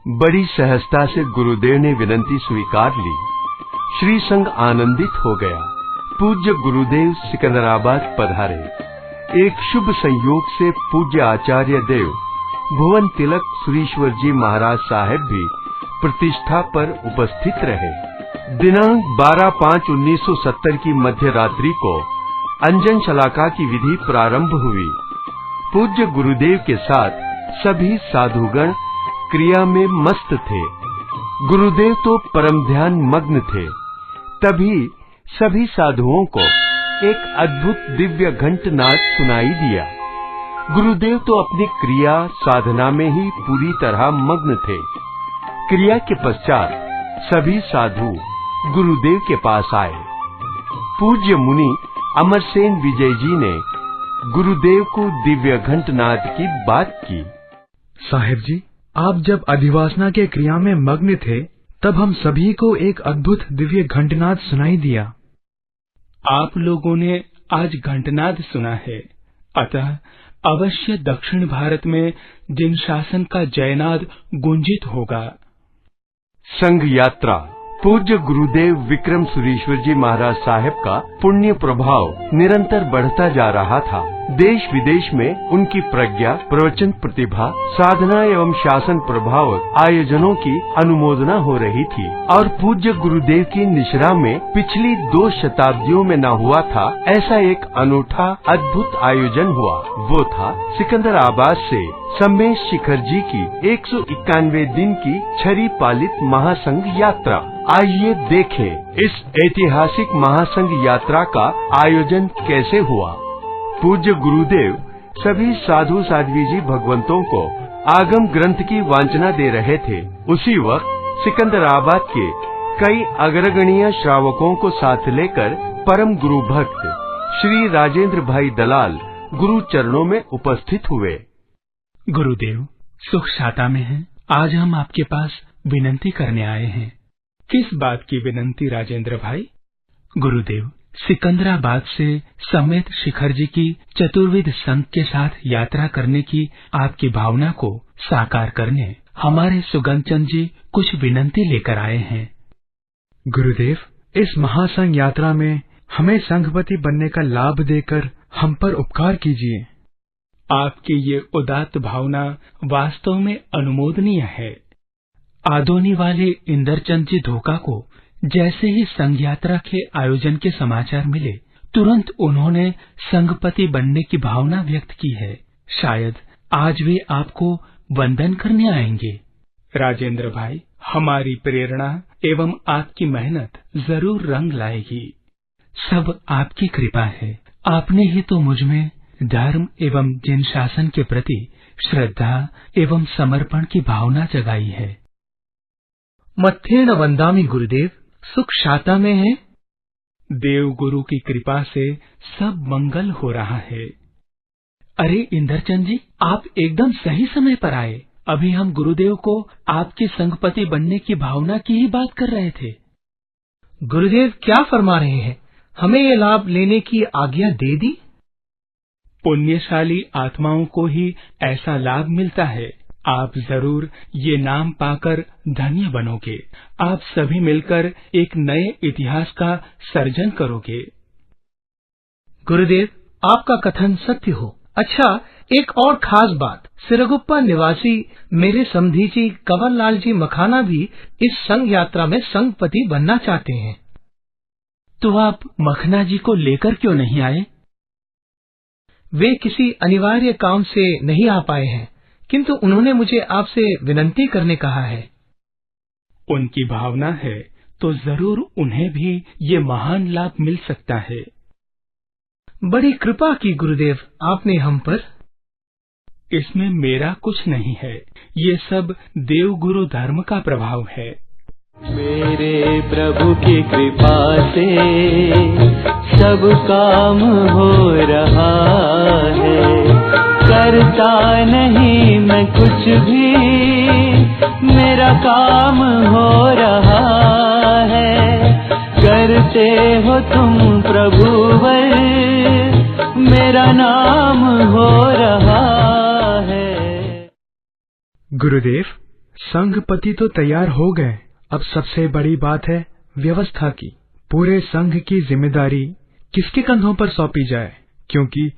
बड़ी सहजता से गुरुदेव ने विनती स्वीकार ली। श्री संघ आनंदित हो गया। पूज्य गुरुदेव सिकंदराबाद पधारे। एक शुभ संयोग से पूज्य आचार्य देव भुवन तिलक सुरीश्वर जी महाराज साहिब भी प्रतिष्ठा पर उपस्थित रहे। दिनांक 12/5/1970 की मध्य रात्रि को अंजन शलाका की विधि प्रारंभ हुई। पूज्य गुरुदेव के साथ सभी साधुगण क्रिया में मस्त थे। गुरुदेव तो परम ध्यान मग्न थे। तभी सभी साधुओं को एक अद्भुत दिव्य घंटनाद सुनाई दिया। गुरुदेव तो अपनी क्रिया साधना में ही पूरी तरह मग्न थे। क्रिया के पश्चात सभी साधु गुरुदेव के पास आए। पूज्य मुनि अमरसेन विजय जी ने गुरुदेव को दिव्य घंटनाद की बात की। साहिब जी, आप जब अधिवासना के क्रिया में मग्न थे, तब हम सभी को एक अद्भुत दिव्य घंटनाद सुनाई दिया। आप लोगों ने आज घंटनाद सुना है, अतः अवश्य दक्षिण भारत में जिन शासन का जयनाद गुंजित होगा। संघ यात्रा। पूज्य गुरुदेव विक्रम सुरीश्वर जी महाराज साहिब का पुण्य प्रभाव निरंतर बढ़ता जा रहा था। देश विदेश में उनकी प्रज्ञा, प्रवचन प्रतिभा, साधना एवं शासन प्रभाव आयोजनों की अनुमोदना हो रही थी और पूज्य गुरुदेव की निश्रा में पिछली 2 शताब्दियों में न हुआ था ऐसा एक अनूठा अद्भुत आयोजन हुआ। वो था सिकंदराबाद से सम्मेश शिखर जी की 191 दिन की छरी पालित महासंघ यात्रा। आइए देखें इस ऐतिहासिक महासंघ यात्रा का आयोजन कैसे हुआ। पूज्य गुरुदेव सभी साधु साध्वी जी भगवंतों को आगम ग्रंथ की वांछना दे रहे थे, उसी वक्त सिकंदराबाद के कई अग्रगण्य श्रावकों को साथ लेकर परम गुरु भक्त श्री राजेंद्र भाई दलाल गुरु चरणों में उपस्थित हुए। गुरुदेव, सुख शाता में हैं। आज हम आपके पास विनंती करने आए हैं। किस बात की विनंती राजेंद्र भाई? गुरुदेव, सिकंदराबाद से समेत शिखर जी की चतुर्विध संघ के साथ यात्रा करने की आपकी भावना को साकार करने हमारे सुगंचंद जी कुछ विनंती लेकर आए हैं। गुरुदेव, इस महासंघ यात्रा में हमें संघपति बनने का लाभ देकर हम पर उपकार कीजिए। आपकी ये उदात्त भावना वास्तव में अनुमोदनीय है। आदोनी वाले इंदरचंद जी धोखा को जैसे ही संघ यात्रा के आयोजन के समाचार मिले, तुरंत उन्होंने संघपति बनने की भावना व्यक्त की है। शायद आज वे आपको वंदन करने आएंगे। राजेंद्र भाई, हमारी प्रेरणा एवं आपकी मेहनत जरूर रंग लाएगी। सब आपकी कृपा है। आपने ही तो मुझ में धर्म एवं जिन शासन के प्रति श्रद्धा एवं समर्पण की भावना जगाई है। मत्थेन वंदामि गुरुदेव, सुख शाता में है। देव गुरु की कृपा से सब मंगल हो रहा है। अरे इंदरचंद जी, आप एकदम सही समय पर आए। अभी हम गुरुदेव को आपके संघपति बनने की भावना की ही बात कर रहे थे। गुरुदेव क्या फरमा रहे हैं? हमें ये लाभ लेने की आज्ञा दे दी। पुण्यशाली आत्माओं को ही ऐसा लाभ मिलता है। आप जरूर ये नाम पाकर धन्य बनोगे। आप सभी मिलकर एक नए इतिहास का सर्जन करोगे। गुरुदेव, आपका कथन सत्य हो। अच्छा, एक और खास बात, सिरगुप्पा निवासी मेरे समधी जी कंवर लाल जी मखाना भी इस संघ यात्रा में संघपति बनना चाहते हैं। तो आप मखना जी को लेकर क्यों नहीं आए? वे किसी अनिवार्य काम से नहीं आ पाए हैं, किंतु उन्होंने मुझे आपसे विनंती करने कहा है। उनकी भावना है तो जरूर उन्हें भी ये महान लाभ मिल सकता है। बड़ी कृपा की गुरुदेव आपने हम पर। इसमें मेरा कुछ नहीं है, ये सब देव गुरु धर्म का प्रभाव है। मेरे प्रभु की कृपा से सब काम हो रहा है। करता नहीं मैं कुछ भी, मेरा काम हो रहा है। करते हो तुम प्रभुवर, मेरा नाम हो रहा है। गुरुदेव, संघपति तो तैयार हो गए। अब सबसे बड़ी बात है व्यवस्था की। पूरे संघ की जिम्मेदारी किसके कंधों पर सौंपी जाए, क्योंकि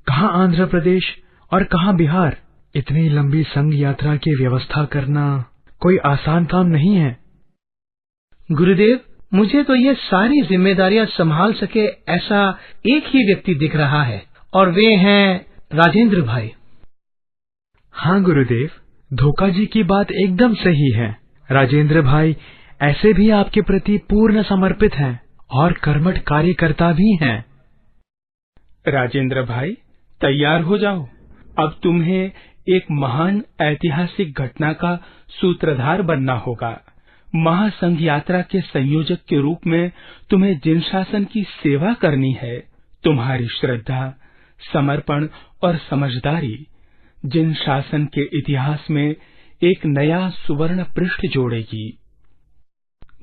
कहाँ आंध्र प्रदेश और कहाँ बिहार। इतनी लंबी संघ यात्रा की व्यवस्था करना कोई आसान काम नहीं है। गुरुदेव, मुझे तो ये सारी जिम्मेदारियां संभाल सके ऐसा एक ही व्यक्ति दिख रहा है, और वे हैं राजेंद्र भाई। हाँ गुरुदेव, धोखा जी की बात एकदम सही है। राजेंद्र भाई ऐसे भी आपके प्रति पूर्ण समर्पित हैं और कर्मठ कार्यकर्ता भी हैं। राजेंद्र भाई, तैयार हो जाओ। अब तुम्हें एक महान ऐतिहासिक घटना का सूत्रधार बनना होगा। महासंघ यात्रा के संयोजक के रूप में तुम्हें जिन शासन की सेवा करनी है, तुम्हारी श्रद्धा, समर्पण और समझदारी जिन शासन के इतिहास में एक नया सुवर्ण पृष्ठ जोड़ेगी।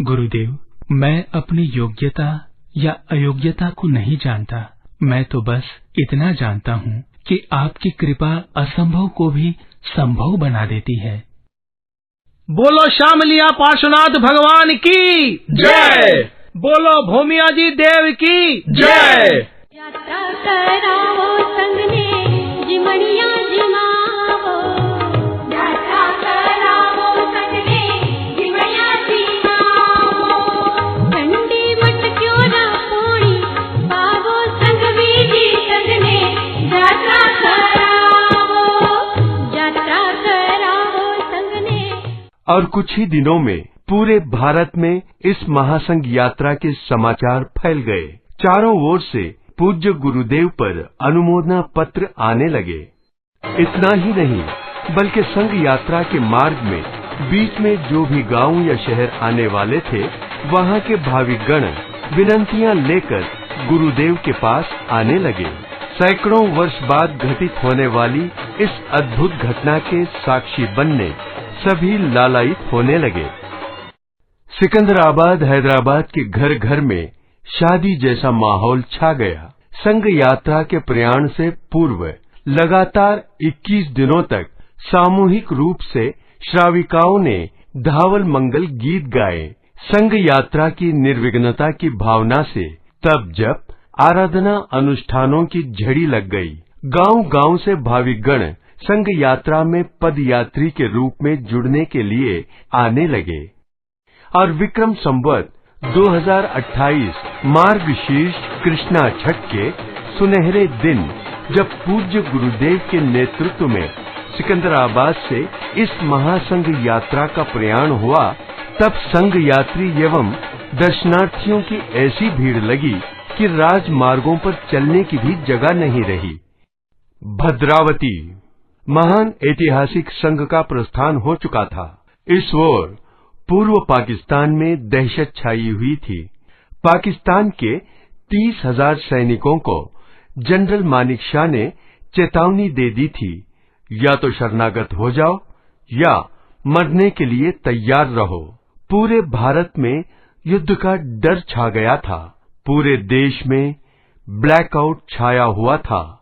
गुरुदेव, मैं अपनी योग्यता या अयोग्यता को नहीं जानता। मैं तो बस इतना जानता हूँ कि आपकी कृपा असंभव को भी संभव बना देती है। बोलो शामलिया पार्श्वनाथ भगवान की जय। बोलो भूमिया जी देव की जय। यात्रा करावो संगने जिमड़िया जिमावो। यात्रा करावो संगने जिमड़िया जिमावो। ठंडी मट क्यों ना पूरी पावो संग बीजी संगने यात्रा करावो। यात्रा करावो संगने। और कुछ ही दिनों में पूरे भारत में इस महासंघ यात्रा के समाचार फैल गए। चारों ओर से पूज्य गुरुदेव पर अनुमोदना पत्र आने लगे। इतना ही नहीं, बल्कि संघ यात्रा के मार्ग में बीच में जो भी गांव या शहर आने वाले थे, वहां के भाविक गण विनंतियां लेकर गुरुदेव के पास आने लगे। सैकड़ों वर्ष बाद घटित होने वाली इस अद्भुत घटना के साक्षी बनने सभी लालायित होने लगे। सिकंदराबाद, हैदराबाद के घर घर में शादी जैसा माहौल छा गया। संघ यात्रा के प्रयाण से पूर्व लगातार 21 दिनों तक सामूहिक रूप से श्राविकाओं ने धावल मंगल गीत गाए। संघ यात्रा की निर्विघ्नता की भावना से तब जब आराधना अनुष्ठानों की झड़ी लग गई। गांव-गांव से भाविक गण संघ यात्रा में पदयात्री के रूप में जुड़ने के लिए आने लगे और विक्रम संवत 2028 मार्गशीर्ष कृष्णा छठ के सुनहरे दिन जब पूज्य गुरुदेव के नेतृत्व में सिकंदराबाद से इस महासंघ यात्रा का प्रयाण हुआ, तब संघ यात्री एवं दर्शनार्थियों की ऐसी भीड़ लगी कि राजमार्गों पर चलने की भी जगह नहीं रही। भद्रावती महान ऐतिहासिक संघ का प्रस्थान हो चुका था। इस ओर पूर्व पाकिस्तान में दहशत छाई हुई थी। पाकिस्तान के 30,000 सैनिकों को जनरल मानिक शाह ने चेतावनी दे दी थी, या तो शरणागत हो जाओ या मरने के लिए तैयार रहो। पूरे भारत में युद्ध का डर छा गया था। पूरे देश में ब्लैकआउट छाया हुआ था।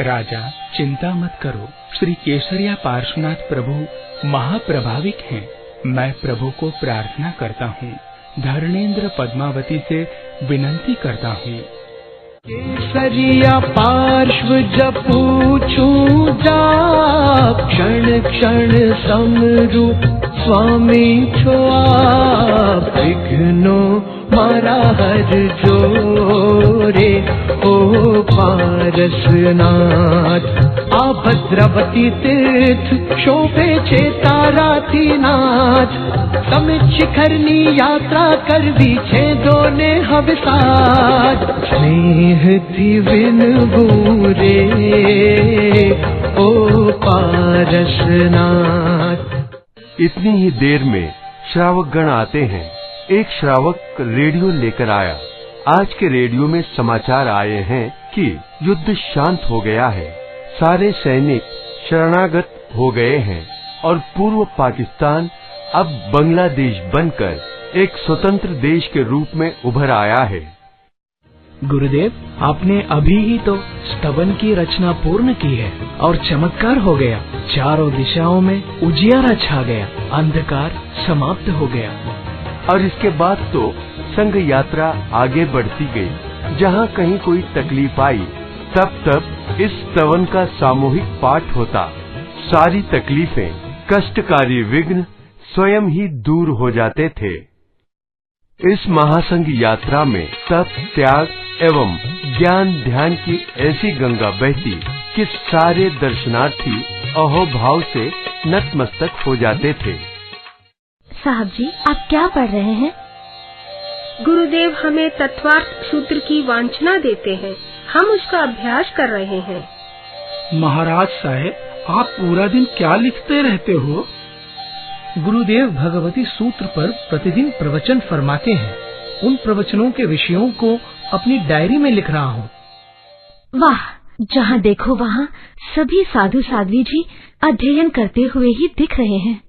राजा चिंता मत करो, श्री केसरिया पार्श्वनाथ प्रभु महाप्रभाविक हैं। मैं प्रभु को प्रार्थना करता हूँ, धर्मेंद्र पद्मावती से विनंती करता हूँ। केसरिया पार्श्व जपूछू जाप, क्षण क्षण समरू स्वामी छो आप। विघ्नो मारा हर जोरे ओ पारसनाथ। आ भद्रावती तीर्थ शोभे छे ताराती नाथ। તમે શિખરની યાત્રા કરવી છે દોને હવે સાથ। સ્નેહથી વિનવું રે ओ पारसनाथ। इतनी ही देर में श्रावक गण आते हैं। एक श्रावक रेडियो लेकर आया। आज के रेडियो में समाचार आए हैं कि युद्ध शांत हो गया है, सारे सैनिक शरणागत हो गए हैं और पूर्व पाकिस्तान अब बांग्लादेश बनकर एक स्वतंत्र देश के रूप में उभर आया है। गुरुदेव, आपने अभी ही तो स्तवन की रचना पूर्ण की है और चमत्कार हो गया। चारों दिशाओं में उजियारा छा गया, अंधकार समाप्त हो गया। और इसके बाद तो संघ यात्रा आगे बढ़ती गई। जहाँ कहीं कोई तकलीफ आई तब इस स्तवन का सामूहिक पाठ होता। सारी तकलीफें, कष्टकारी विघ्न स्वयं ही दूर हो जाते थे। इस महासंघ यात्रा में तप, त्याग एवं ज्ञान ध्यान की ऐसी गंगा बहती कि सारे दर्शनार्थी अहोभाव से नतमस्तक हो जाते थे। साहब जी, आप क्या पढ़ रहे हैं? गुरुदेव हमें तत्वार्थ सूत्र की वांछना देते हैं, हम उसका अभ्यास कर रहे हैं। महाराज साहेब, आप पूरा दिन क्या लिखते रहते हो? गुरुदेव भगवती सूत्र पर प्रतिदिन प्रवचन फरमाते हैं। उन प्रवचनों के विषयों को अपनी डायरी में लिख रहा हूँ। वाह, जहाँ देखो वहाँ सभी साधु साध्वी जी अध्ययन करते हुए ही दिख रहे हैं।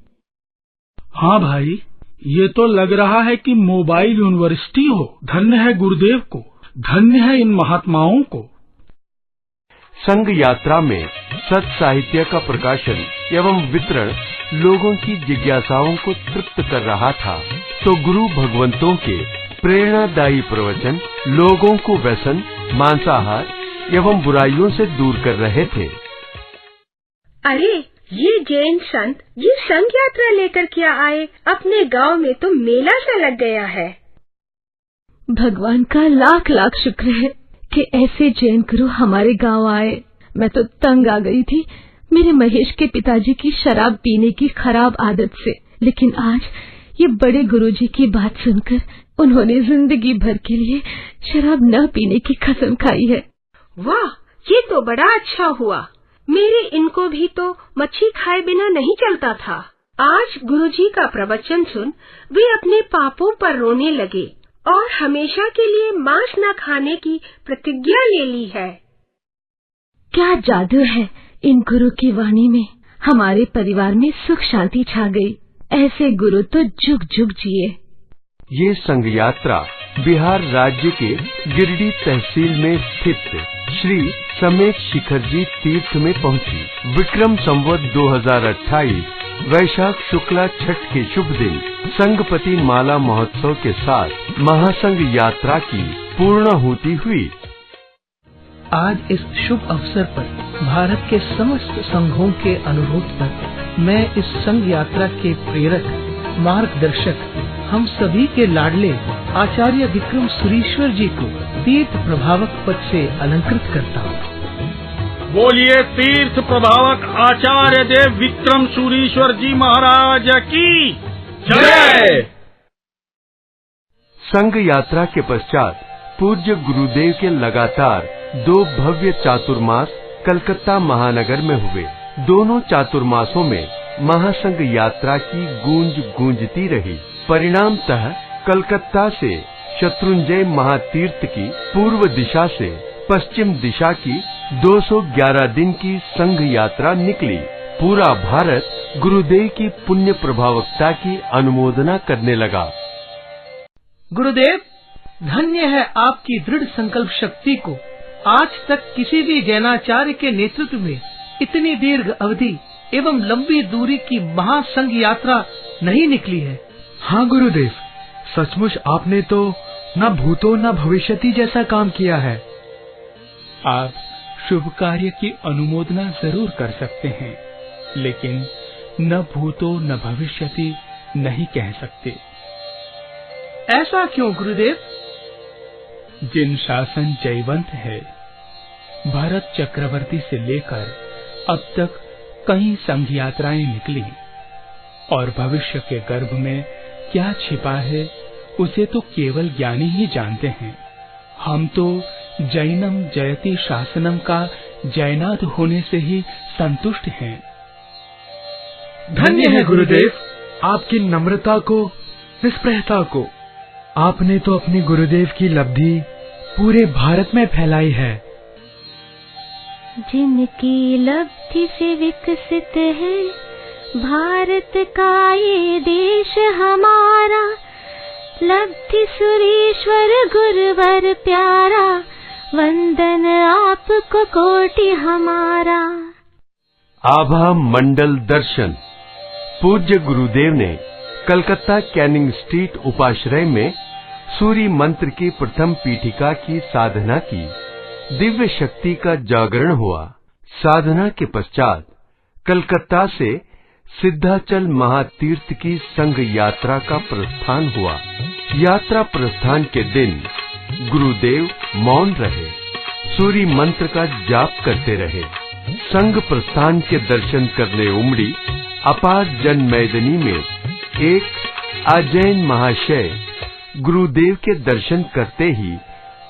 हाँ भाई, ये तो लग रहा है कि मोबाइल यूनिवर्सिटी हो। धन्य है गुरुदेव को, धन्य है इन महात्माओं को। संघ यात्रा में सत साहित्य का प्रकाशन एवं वितरण लोगों की जिज्ञासाओं को तृप्त कर रहा था, तो गुरु भगवंतों के प्रेरणादायी प्रवचन लोगों को व्यसन, मांसाहार एवं बुराइयों से दूर कर रहे थे। अरे, ये जैन संत ये संघ यात्रा लेकर क्या आए? अपने गांव में तो मेला सा लग गया है। भगवान का लाख लाख शुक्र है कि ऐसे जैन गुरु हमारे गांव आए। मैं तो तंग आ गई थी मेरे महेश के पिताजी की शराब पीने की खराब आदत से, लेकिन आज ये बड़े गुरुजी की बात सुनकर उन्होंने जिंदगी भर के लिए शराब न पीने की कसम खाई है। वाह, ये तो बड़ा अच्छा हुआ। मेरे इनको भी तो मच्छी खाए बिना नहीं चलता था। आज गुरुजी का प्रवचन सुन वे अपने पापों पर रोने लगे और हमेशा के लिए मांस न खाने की प्रतिज्ञा ले ली है। क्या जादू है इन गुरु की वाणी में। हमारे परिवार में सुख शांति छा गई। ऐसे गुरु तो जुग जुग जिए। ये संघ यात्रा बिहार राज्य के गिरिडीह तहसील में स्थित श्री समेत शिखरजी तीर्थ में पहुंची। विक्रम संवत 2028 वैशाख शुक्ला छठ के शुभ दिन संघपति माला महोत्सव के साथ महासंघ यात्रा की पूर्णाहुति हुई। आज इस शुभ अवसर पर भारत के समस्त संघों के अनुरोध पर मैं इस संघ यात्रा के प्रेरक, मार्गदर्शक, हम सभी के लाडले आचार्य विक्रम सुरीश्वर जी को तीर्थ प्रभावक पद से अलंकृत करता हूँ। बोलिए तीर्थ प्रभावक आचार्य देव विक्रम सुरीश्वर जी महाराज की जय। संघ यात्रा के पश्चात पूज्य गुरुदेव के लगातार 2 भव्य चातुर्मास कलकत्ता महानगर में हुए। दोनों चातुर्मासों में महासंघ यात्रा की गूंज गूंजती रही। परिणामतः कलकत्ता से शत्रुंजय महातीर्थ की पूर्व दिशा से पश्चिम दिशा की 211 दिन की संघ यात्रा निकली। पूरा भारत गुरुदेव की पुण्य प्रभावकता की अनुमोदना करने लगा। गुरुदेव, धन्य है आपकी दृढ़ संकल्प शक्ति को। आज तक किसी भी जैनाचार्य के नेतृत्व में इतनी दीर्घ अवधि एवं लंबी दूरी की महासंघ यात्रा नहीं निकली है। हाँ गुरुदेव, सचमुच आपने तो न भूतो न भविष्यति जैसा काम किया है। आप शुभ कार्य की अनुमोदना जरूर कर सकते हैं, लेकिन न भूतो न भविष्यति नहीं कह सकते। ऐसा क्यों गुरुदेव? जिन शासन जयवंत है, भरत चक्रवर्ती से लेकर अब तक कई संघ यात्राएं निकली और भविष्य के गर्भ में क्या छिपा है उसे तो केवल ज्ञानी ही जानते हैं। हम तो जैनम जयति शासनम का जयनाथ होने से ही संतुष्ट हैं। धन्य है गुरुदेव आपकी नम्रता को, निष्प्रहता को। आपने तो अपने गुरुदेव की लब्धि पूरे भारत में फैलाई है। जिनकी लब्धि से विकसित है भारत का ये देश हमारा, लब्धि सुरीश्वर गुरुवर प्यारा, वंदन आपको कोटि हमारा। आभा मंडल दर्शन। पूज्य गुरुदेव ने कलकत्ता कैनिंग स्ट्रीट उपाश्रय में सूर्य मंत्र की प्रथम पीठिका की साधना की। दिव्य शक्ति का जागरण हुआ। साधना के पश्चात कलकत्ता से सिद्धाचल महातीर्थ की संघ यात्रा का प्रस्थान हुआ। यात्रा प्रस्थान के दिन गुरुदेव मौन रहे, सूर्य मंत्र का जाप करते रहे। संघ प्रस्थान के दर्शन करने उमड़ी अपार जन मैदानी में एक अजैन महाशय गुरुदेव के दर्शन करते ही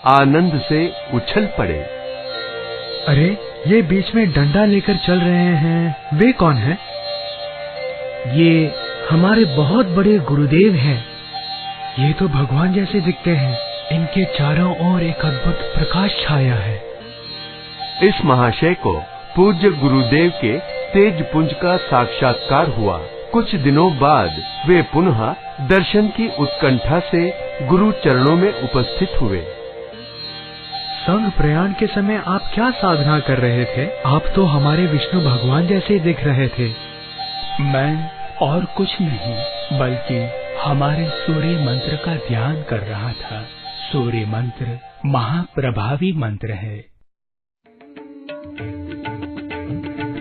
आनंद से उछल पड़े। अरे, ये बीच में डंडा लेकर चल रहे हैं, वे कौन हैं? ये हमारे बहुत बड़े गुरुदेव हैं। ये तो भगवान जैसे दिखते हैं। इनके चारों ओर एक अद्भुत प्रकाश छाया है। इस महाशय को पूज्य गुरुदेव के तेज पुंज का साक्षात्कार हुआ। कुछ दिनों बाद वे पुनः दर्शन की उत्कंठा से गुरु चरणों में उपस्थित हुए। संघ प्रयाण के समय आप क्या साधना कर रहे थे? आप तो हमारे विष्णु भगवान जैसे दिख रहे थे। मैं और कुछ नहीं, बल्कि हमारे सूर्य मंत्र का ध्यान कर रहा था। सूर्य मंत्र महाप्रभावी मंत्र है।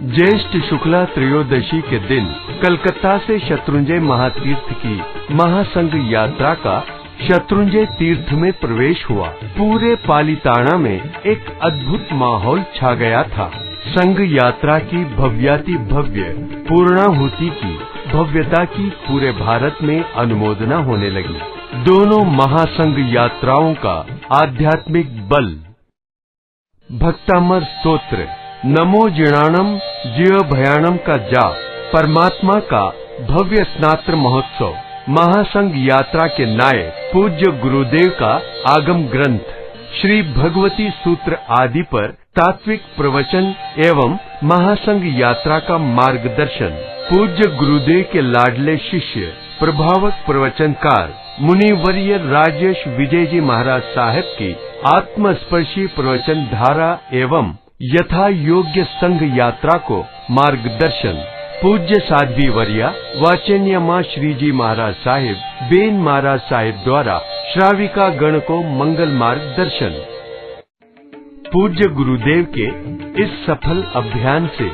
ज्येष्ठ शुक्ला त्रयोदशी के दिन कलकत्ता से शत्रुंजय महातीर्थ की महासंघ यात्रा का शत्रुंजय तीर्थ में प्रवेश हुआ। पूरे पालीताना में एक अद्भुत माहौल छा गया था। संघ यात्रा की भव्याति भव्य पूर्णाहुति की भव्यता की पूरे भारत में अनुमोदना होने लगी। दोनों महासंघ यात्राओं का आध्यात्मिक बल, भक्तामर स्तोत्र, नमो जिणाणम जीव भयाणम का जाप, परमात्मा का भव्य स्नात्र महोत्सव, महासंघ यात्रा के नायक पूज्य गुरुदेव का आगम ग्रंथ श्री भगवती सूत्र आदि पर तात्विक प्रवचन एवं महासंघ यात्रा का मार्गदर्शन, पूज्य गुरुदेव के लाडले शिष्य प्रभावक प्रवचनकार मुनिवर्य राजेश विजय जी महाराज साहब की आत्मस्पर्शी प्रवचन धारा एवं यथा योग्य संघ यात्रा को मार्गदर्शन, पूज्य साध्वी वर्या वाचन्य माँ श्री जी महाराज साहिब बेन महाराज साहिब द्वारा श्राविका गण को मंगल मार्ग दर्शन। पूज्य गुरुदेव के इस सफल अभियान से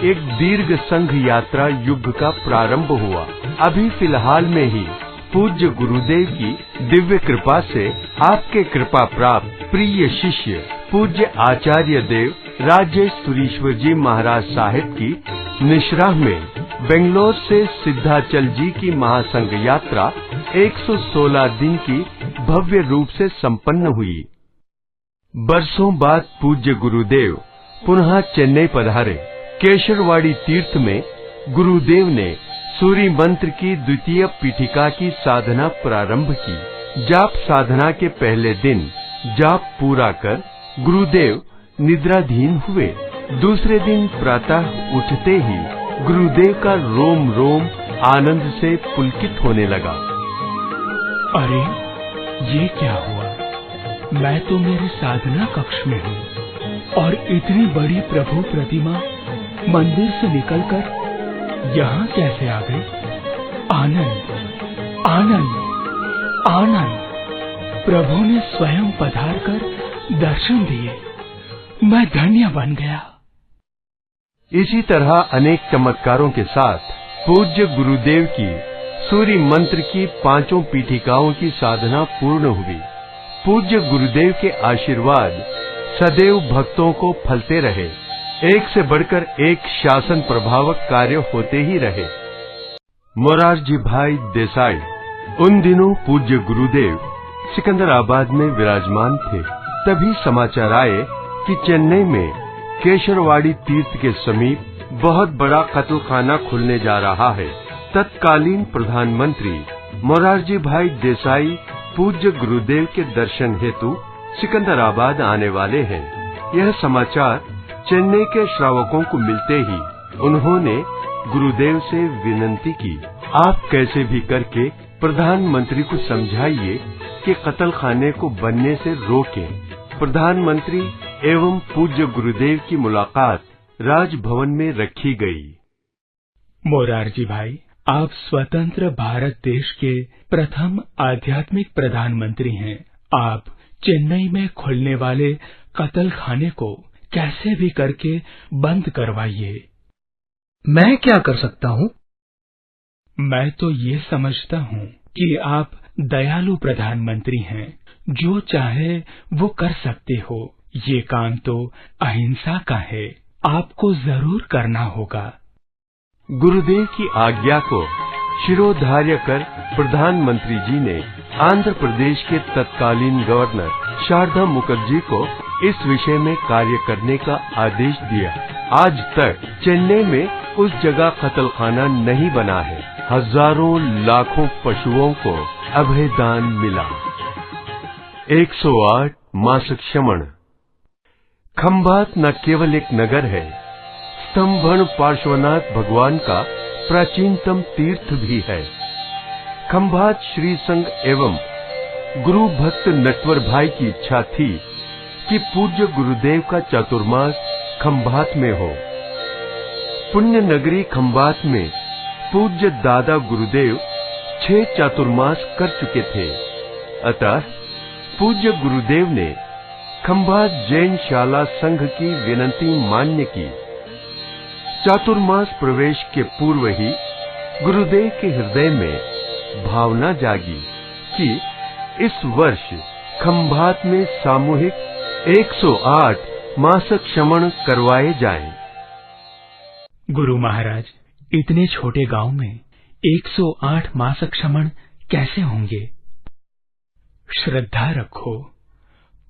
एक दीर्घ संघ यात्रा युग का प्रारंभ हुआ। अभी फिलहाल में ही पूज्य गुरुदेव की दिव्य कृपा से आपके कृपा प्राप्त प्रिय शिष्य पूज्य आचार्य देव राजेश सुरीश्वर जी महाराज साहिब की निश्राह में बेंगलोर से सिद्धाचल जी की महासंघ यात्रा 116 दिन की भव्य रूप से संपन्न हुई। बरसों बाद पूज्य गुरुदेव पुनः चेन्नई पधारे। केशरवाड़ी तीर्थ में गुरुदेव ने सूर्य मंत्र की द्वितीय पीठिका की साधना प्रारंभ की। जाप साधना के पहले दिन जाप पूरा कर गुरुदेव निद्राधीन हुए। दूसरे दिन प्रातः उठते ही गुरुदेव का रोम रोम आनंद से पुलकित होने लगा। अरे ये क्या हुआ? मैं तो मेरे साधना कक्ष में हूँ और इतनी बड़ी प्रभु प्रतिमा मंदिर से निकलकर यहाँ कैसे आ गई? आनंद, आनंद, आनंद! प्रभु ने स्वयं पधार कर दर्शन दिए। मैं धन्य बन गया। इसी तरह अनेक चमत्कारों के साथ पूज्य गुरुदेव की सूर्य मंत्र की 5 पीठिकाओं की साधना पूर्ण हुई। पूज्य गुरुदेव के आशीर्वाद सदैव भक्तों को फलते रहे। एक से बढ़कर एक शासन प्रभावक कार्य होते ही रहे। मोरारजी भाई देसाई उन दिनों पूज्य गुरुदेव सिकंदराबाद में विराजमान थे। तभी समाचार आए कि चेन्नई में केशरवाड़ी तीर्थ के समीप बहुत बड़ा कत्लखाना खुलने जा रहा है। तत्कालीन प्रधानमंत्री मोरारजी भाई देसाई पूज्य गुरुदेव के दर्शन हेतु सिकंदराबाद आने वाले हैं। यह समाचार चेन्नई के श्रावकों को मिलते ही उन्होंने गुरुदेव से विनती की, आप कैसे भी करके प्रधानमंत्री को समझाइए कि कत्लखाने को बनने से रोकें। प्रधानमंत्री एवं पूज्य गुरुदेव की मुलाकात राजभवन में रखी गई। मोरारजी भाई, आप स्वतंत्र भारत देश के प्रथम आध्यात्मिक प्रधानमंत्री हैं। आप चेन्नई में खुलने वाले कत्लखाने को कैसे भी करके बंद करवाइए। मैं क्या कर सकता हूँ? मैं तो ये समझता हूँ कि आप दयालु प्रधानमंत्री हैं। जो चाहे वो कर सकते हो। ये काम तो अहिंसा का है। आपको जरूर करना होगा। गुरुदेव की आज्ञा को शिरोधार्य कर प्रधानमंत्री जी ने आंध्र प्रदेश के तत्कालीन गवर्नर शारदा मुखर्जी को इस विषय में कार्य करने का आदेश दिया। आज तक चेन्नई में उस जगह कत्लखाना नहीं बना है। हजारों लाखों पशुओं को अभयदान मिला। 108 मासिक श्रमण। खंभात न केवल एक नगर है, स्तंभन पार्श्वनाथ भगवान का प्राचीनतम तीर्थ भी है। खंभात श्री संघ एवं गुरु भक्त नटवर भाई की इच्छा थी कि पूज्य गुरुदेव का चातुर्मास खंभात में हो। पुण्य नगरी खंभात में पूज्य दादा गुरुदेव 6 चातुर्मास कर चुके थे। अतः पूज्य गुरुदेव ने खंभात जैन शाला संघ की विनती मान्य की। चातुर्मास प्रवेश के पूर्व ही गुरुदेव के हृदय में भावना जागी कि इस वर्ष खंभात में सामूहिक 108 मासिक श्रमण करवाए जाएं। गुरु महाराज, इतने छोटे गांव में 108 मासिक श्रमण कैसे होंगे? श्रद्धा रखो,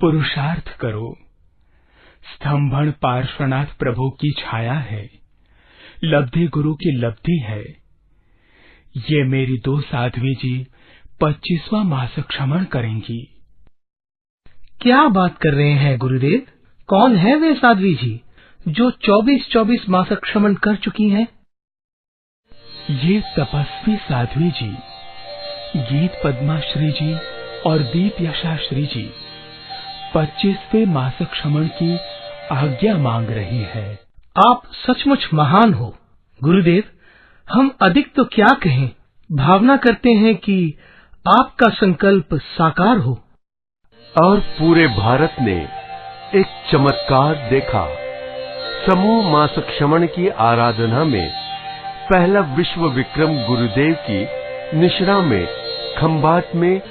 पुरुषार्थ करो। स्तंभन पार्श्वनाथ प्रभु की छाया है, लब्धि गुरु की लब्धि है। ये मेरी 2 साध्वी जी 25वां मासिक श्रमण करेंगी। क्या बात कर रहे हैं गुरुदेव? कौन है वे साध्वी जी जो 24-24 मासिक श्रमण कर चुकी हैं? ये तपस्वी साध्वी जी गीत पद्माश्री जी और दीप यशाश्री जी 25वें मासिक श्रमण की आज्ञा मांग रही है। आप सचमुच महान हो गुरुदेव। हम अधिक तो क्या कहें, भावना करते हैं कि आपका संकल्प साकार हो। और पूरे भारत ने एक चमत्कार देखा। समूह मासिक श्रमण की आराधना में पहला विश्व विक्रम गुरुदेव की निश्रा में खंभात में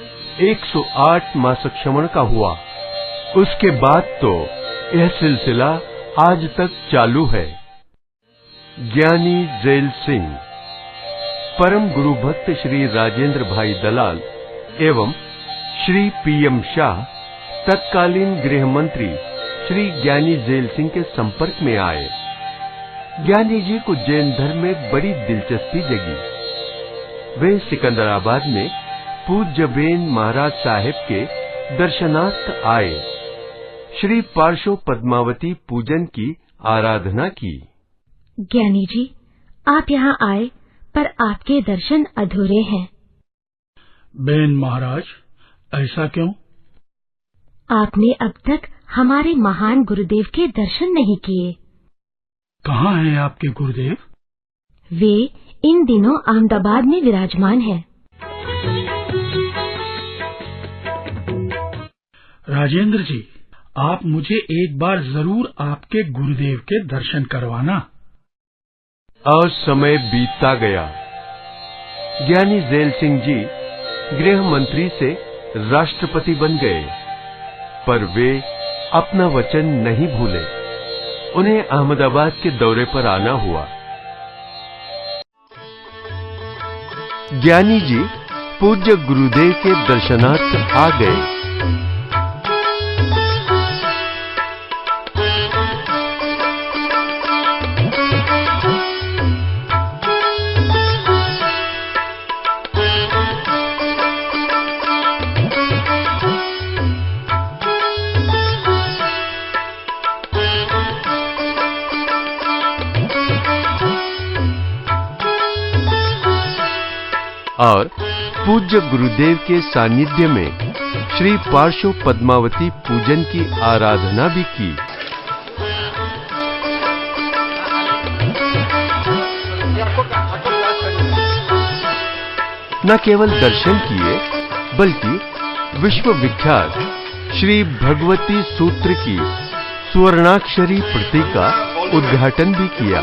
108 मासिक श्रमण का हुआ। उसके बाद तो यह सिलसिला आज तक चालू है। ज्ञानी जैल सिंह, परम गुरु भक्त श्री राजेंद्र भाई दलाल एवं श्री PM शाह तत्कालीन गृह मंत्री श्री ज्ञानी जैल सिंह के संपर्क में आए। ज्ञानी जी को जैन धर्म में बड़ी दिलचस्पी जगी। वे सिकंदराबाद में पूज्य बेन महाराज साहेब के दर्शनार्थ आए। श्री पार्श्व पद्मावती पूजन की आराधना की। ज्ञानी जी, आप यहाँ आए पर आपके दर्शन अधूरे हैं। बेन महाराज, ऐसा क्यों? आपने अब तक हमारे महान गुरुदेव के दर्शन नहीं किए। कहाँ हैं आपके गुरुदेव? वे इन दिनों अहमदाबाद में विराजमान हैं। राजेंद्र जी, आप मुझे एक बार जरूर आपके गुरुदेव के दर्शन करवाना। और समय बीतता गया। ज्ञानी जैल सिंह जी गृह मंत्री से राष्ट्रपति बन गए, पर वे अपना वचन नहीं भूले। उन्हें अहमदाबाद के दौरे पर आना हुआ। ज्ञानी जी पूज्य गुरुदेव के दर्शनार्थ आ गए। और पूज्य गुरुदेव के सानिध्य में श्री पार्श्व पद्मावती पूजन की आराधना भी की। न केवल दर्शन किए बल्कि विश्व विख्यात श्री भगवती सूत्र की स्वर्णाक्षरी प्रति का उद्घाटन भी किया।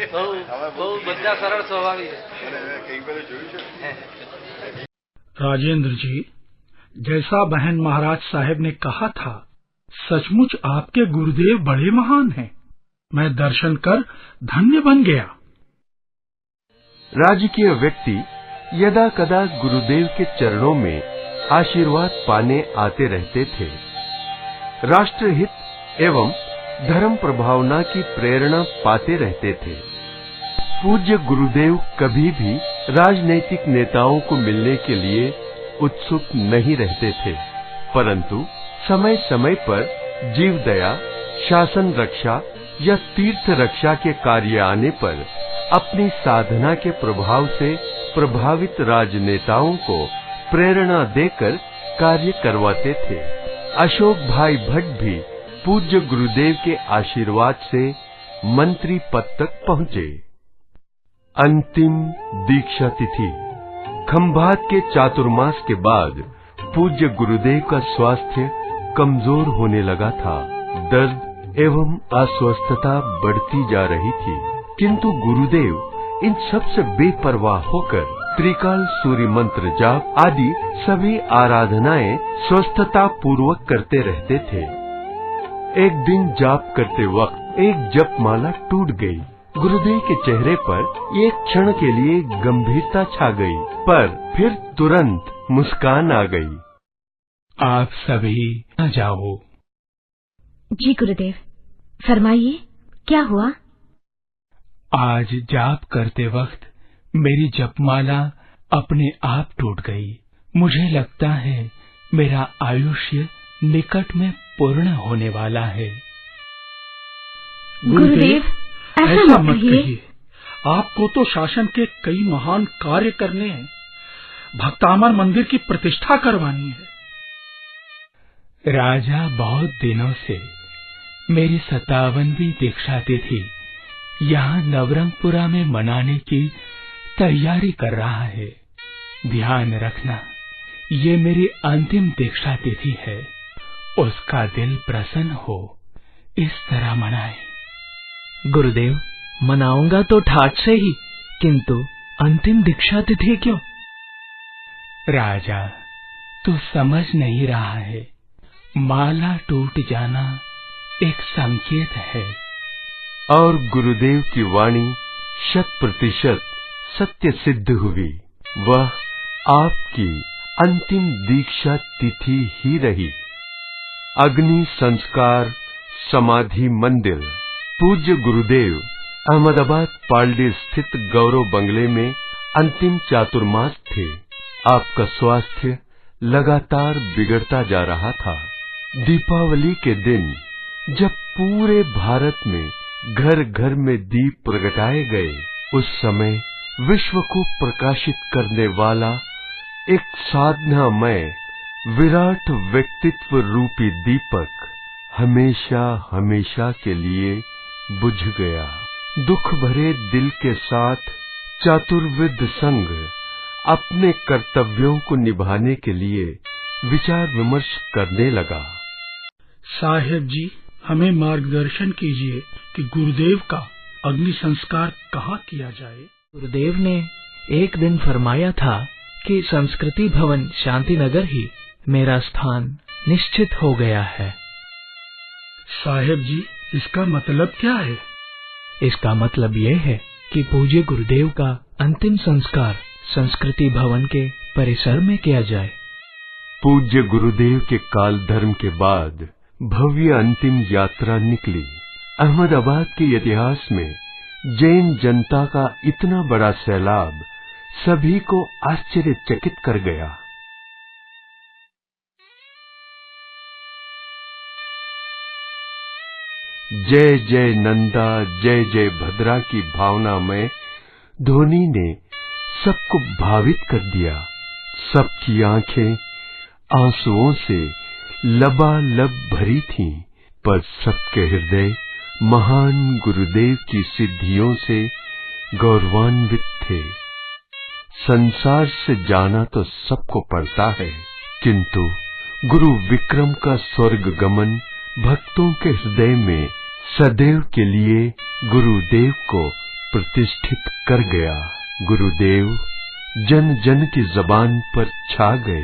બધા સરળ સ્વભાવી છે. राजेंद्र जी, जैसा बहन महाराज साहब ने कहा था, सचमुच आपके गुरुदेव बड़े महान हैं. मैं दर्शन कर धन्य बन गया. राजकीय व्यक्ति यदा कदा गुरुदेव के चरणों में आशीर्वाद पाने आते रहते थे. राष्ट्रहित एवं धर्म प्रभावना की प्रेरणा पाते रहते थे. पूज्य गुरुदेव कभी भी राजनैतिक नेताओं को मिलने के लिए उत्सुक नहीं रहते थे, परंतु समय समय पर जीवदया, शासन रक्षा या तीर्थ रक्षा के कार्य आने पर अपनी साधना के प्रभाव से प्रभावित राजनेताओं को प्रेरणा देकर कार्य करवाते थे. अशोक भाई भट्ट भी पूज्य गुरुदेव के आशीर्वाद से मंत्री पद तक पहुंचे. अंतिम दीक्षा तिथि. खंभात के चातुर्मास के बाद पूज्य गुरुदेव का स्वास्थ्य कमजोर होने लगा था. दर्द एवं अस्वस्थता बढ़ती जा रही थी, किंतु गुरुदेव इन सब से बेपरवाह होकर त्रिकाल सूर्य मंत्र जाप आदि सभी आराधनाएं स्वस्थता पूर्वक करते रहते थे. एक दिन जाप करते वक्त एक जपमाला टूट गई. गुरुदेव के चेहरे पर एक क्षण के लिए गंभीरता छा गई, पर फिर तुरंत मुस्कान आ गई. आप सभी न जाओ. जी गुरुदेव, फरमाइए, क्या हुआ? आज जाप करते वक्त मेरी जपमाला अपने आप टूट गई. मुझे लगता है मेरा आयुष्य निकट में पूर्ण होने वाला है. गुरुदेव, ऐसा मत कहिए. आपको तो शासन के कई महान कार्य करने हैं. भक्तामर मंदिर की प्रतिष्ठा करवानी है. राजा बहुत दिनों से मेरी 57वीं दीक्षा तिथि यहाँ नवरंगपुरा में मनाने की तैयारी कर रहा है. ध्यान रखना, ये मेरी अंतिम दीक्षा तिथि है. उसका दिल प्रसन्न हो, इस तरह मनाए. गुरुदेव, मनाऊंगा तो ठाट से ही, किंतु अंतिम दीक्षा तिथि क्यों? राजा, तू समझ नहीं रहा है. माला टूट जाना एक संकेत है. और गुरुदेव की वाणी 100% सत्य सिद्ध हुई. वह आपकी अंतिम दीक्षा तिथि ही रही. अग्नि संस्कार समाधि मंदिर. पूज्य गुरुदेव अहमदाबाद पालड़ी स्थित गौरव बंगले में अंतिम चातुर्मास थे. आपका स्वास्थ्य लगातार बिगड़ता जा रहा था. दीपावली के दिन जब पूरे भारत में घर घर में दीप प्रगटाए गए, उस समय विश्व को प्रकाशित करने वाला एक साधनामय विराट व्यक्तित्व रूपी दीपक हमेशा हमेशा के लिए बुझ गया. दुख भरे दिल के साथ चातुर्विद संघ अपने कर्तव्यों को निभाने के लिए विचार विमर्श करने लगा. साहेब जी, हमें मार्गदर्शन कीजिए कि गुरुदेव का अग्नि संस्कार कहाँ किया जाए. गुरुदेव ने एक दिन फरमाया था कि संस्कृति भवन शांतिनगर ही मेरा स्थान निश्चित हो गया है. साहेब जी, इसका मतलब क्या है? इसका मतलब ये है कि पूज्य गुरुदेव का अंतिम संस्कार संस्कृति भवन के परिसर में किया जाए. पूज्य गुरुदेव के काल धर्म के बाद भव्य अंतिम यात्रा निकली. अहमदाबाद के इतिहास में जैन जनता का इतना बड़ा सैलाब सभी को आश्चर्यचकित कर गया. जय जय नंदा, जय जय भद्रा की भावना में ध्वनि ने सबको भावित कर दिया. सबकी आंखें आंसुओं से लबालब भरी थीं, पर सबके हृदय महान गुरुदेव की सिद्धियों से गौरवान्वित थे. संसार से जाना तो सबको पड़ता है, किंतु गुरु विक्रम का स्वर्ग गमन भक्तों के हृदय में सदैव के लिए गुरुदेव को प्रतिष्ठित कर गया। गुरुदेव जन जन की जबान पर छा गए।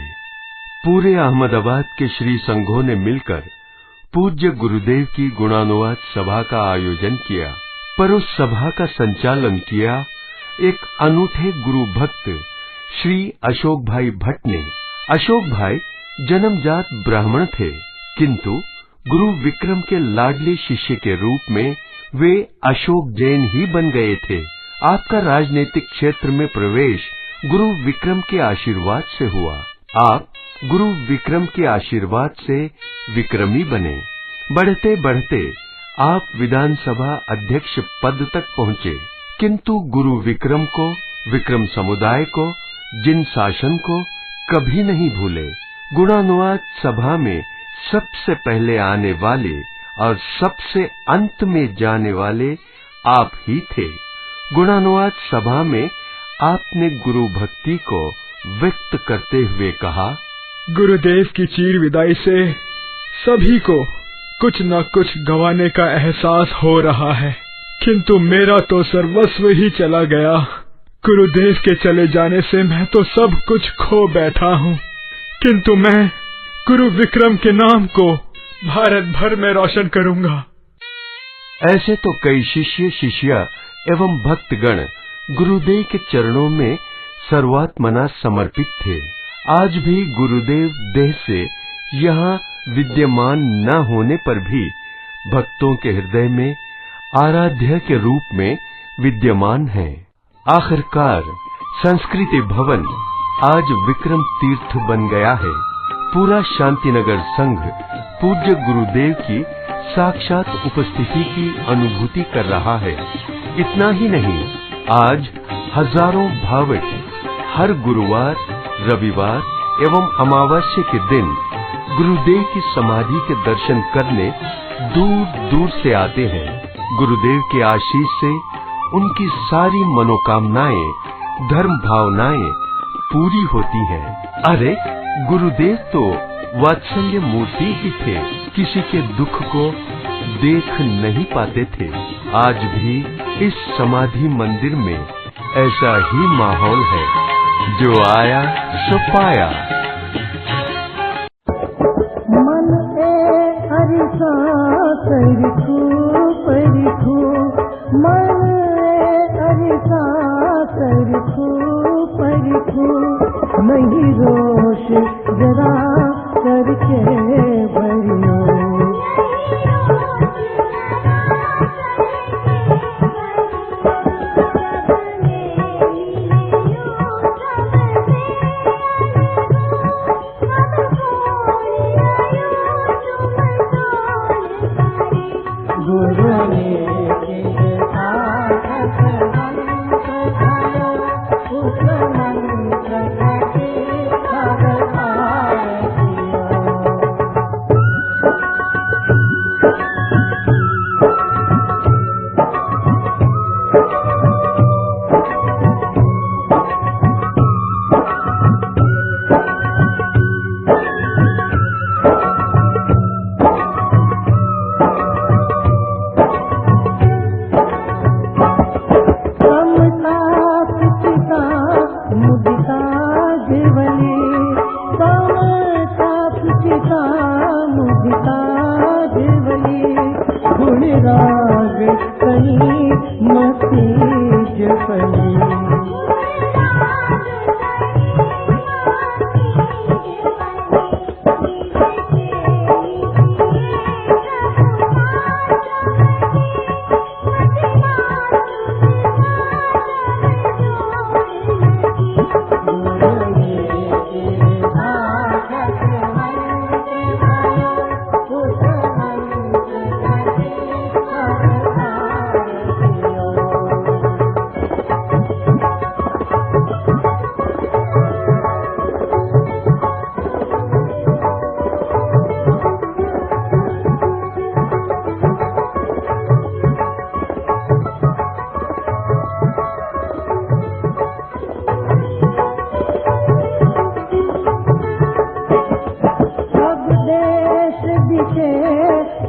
पूरे अहमदाबाद के श्री संघों ने मिलकर पूज्य गुरुदेव की गुणानुवाद सभा का आयोजन किया, पर उस सभा का संचालन किया एक अनूठे गुरु भक्त श्री अशोक भाई भट्ट ने। अशोक भाई जन्मजात ब्राह्मण थे, किंतु गुरु विक्रम के लाडले शिष्य के रूप में वे अशोक जैन ही बन गए थे। आपका राजनीतिक क्षेत्र में प्रवेश गुरु विक्रम के आशीर्वाद से हुआ। आप गुरु विक्रम के आशीर्वाद से विक्रमी बने। बढ़ते बढ़ते आप विधानसभा अध्यक्ष पद तक पहुंचे, किंतु गुरु विक्रम को, विक्रम समुदाय को, जिन शासन को कभी नहीं भूले। गुणानुवाद सभा में सबसे पहले आने वाले और सबसे अंत में जाने वाले आप ही थे। गुणानुवाद सभा में आपने गुरु भक्ति को व्यक्त करते हुए कहा, गुरुदेव की चीर विदाई से सभी को कुछ न कुछ गंवाने का एहसास हो रहा है, किंतु मेरा तो सर्वस्व ही चला गया। गुरुदेव के चले जाने से मैं तो सब कुछ खो बैठा हूँ, किंतु मैं गुरु विक्रम के नाम को भारत भर में रोशन करूंगा। ऐसे तो कई शिष्य शिष्या एवं भक्तगण गुरुदेव के चरणों में सर्वात्मना समर्पित थे। आज भी गुरुदेव देह से यहाँ विद्यमान न होने पर भी भक्तों के हृदय में आराध्य के रूप में विद्यमान है। आखिरकार संस्कृति भवन आज विक्रम तीर्थ बन गया है। पूरा शांतिनगर संघ पूज्य गुरुदेव की साक्षात उपस्थिति की अनुभूति कर रहा है। इतना ही नहीं, आज हजारों भाविक हर गुरुवार, रविवार एवं अमावस्या के दिन गुरुदेव की समाधि के दर्शन करने दूर दूर से आते हैं। गुरुदेव के आशीष से उनकी सारी मनोकामनाएं, धर्म भावनाएं पूरी होती हैं। अरे गुरुदेव तो वात्सल्य मूर्ति ही थे, किसी के दुख को देख नहीं पाते थे। आज भी इस समाधि मंदिर में ऐसा ही माहौल है। जो आया सो पाया। मन ए अरिसा परिखू परिखू, मन ए अरिसा परिखू परिखू, नहीं रोश जरा करके भरियो।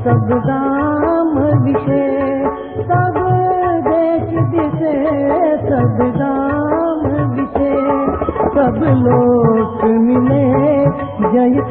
सब गाम विषे सब देश दिशे सब लोक मिले जय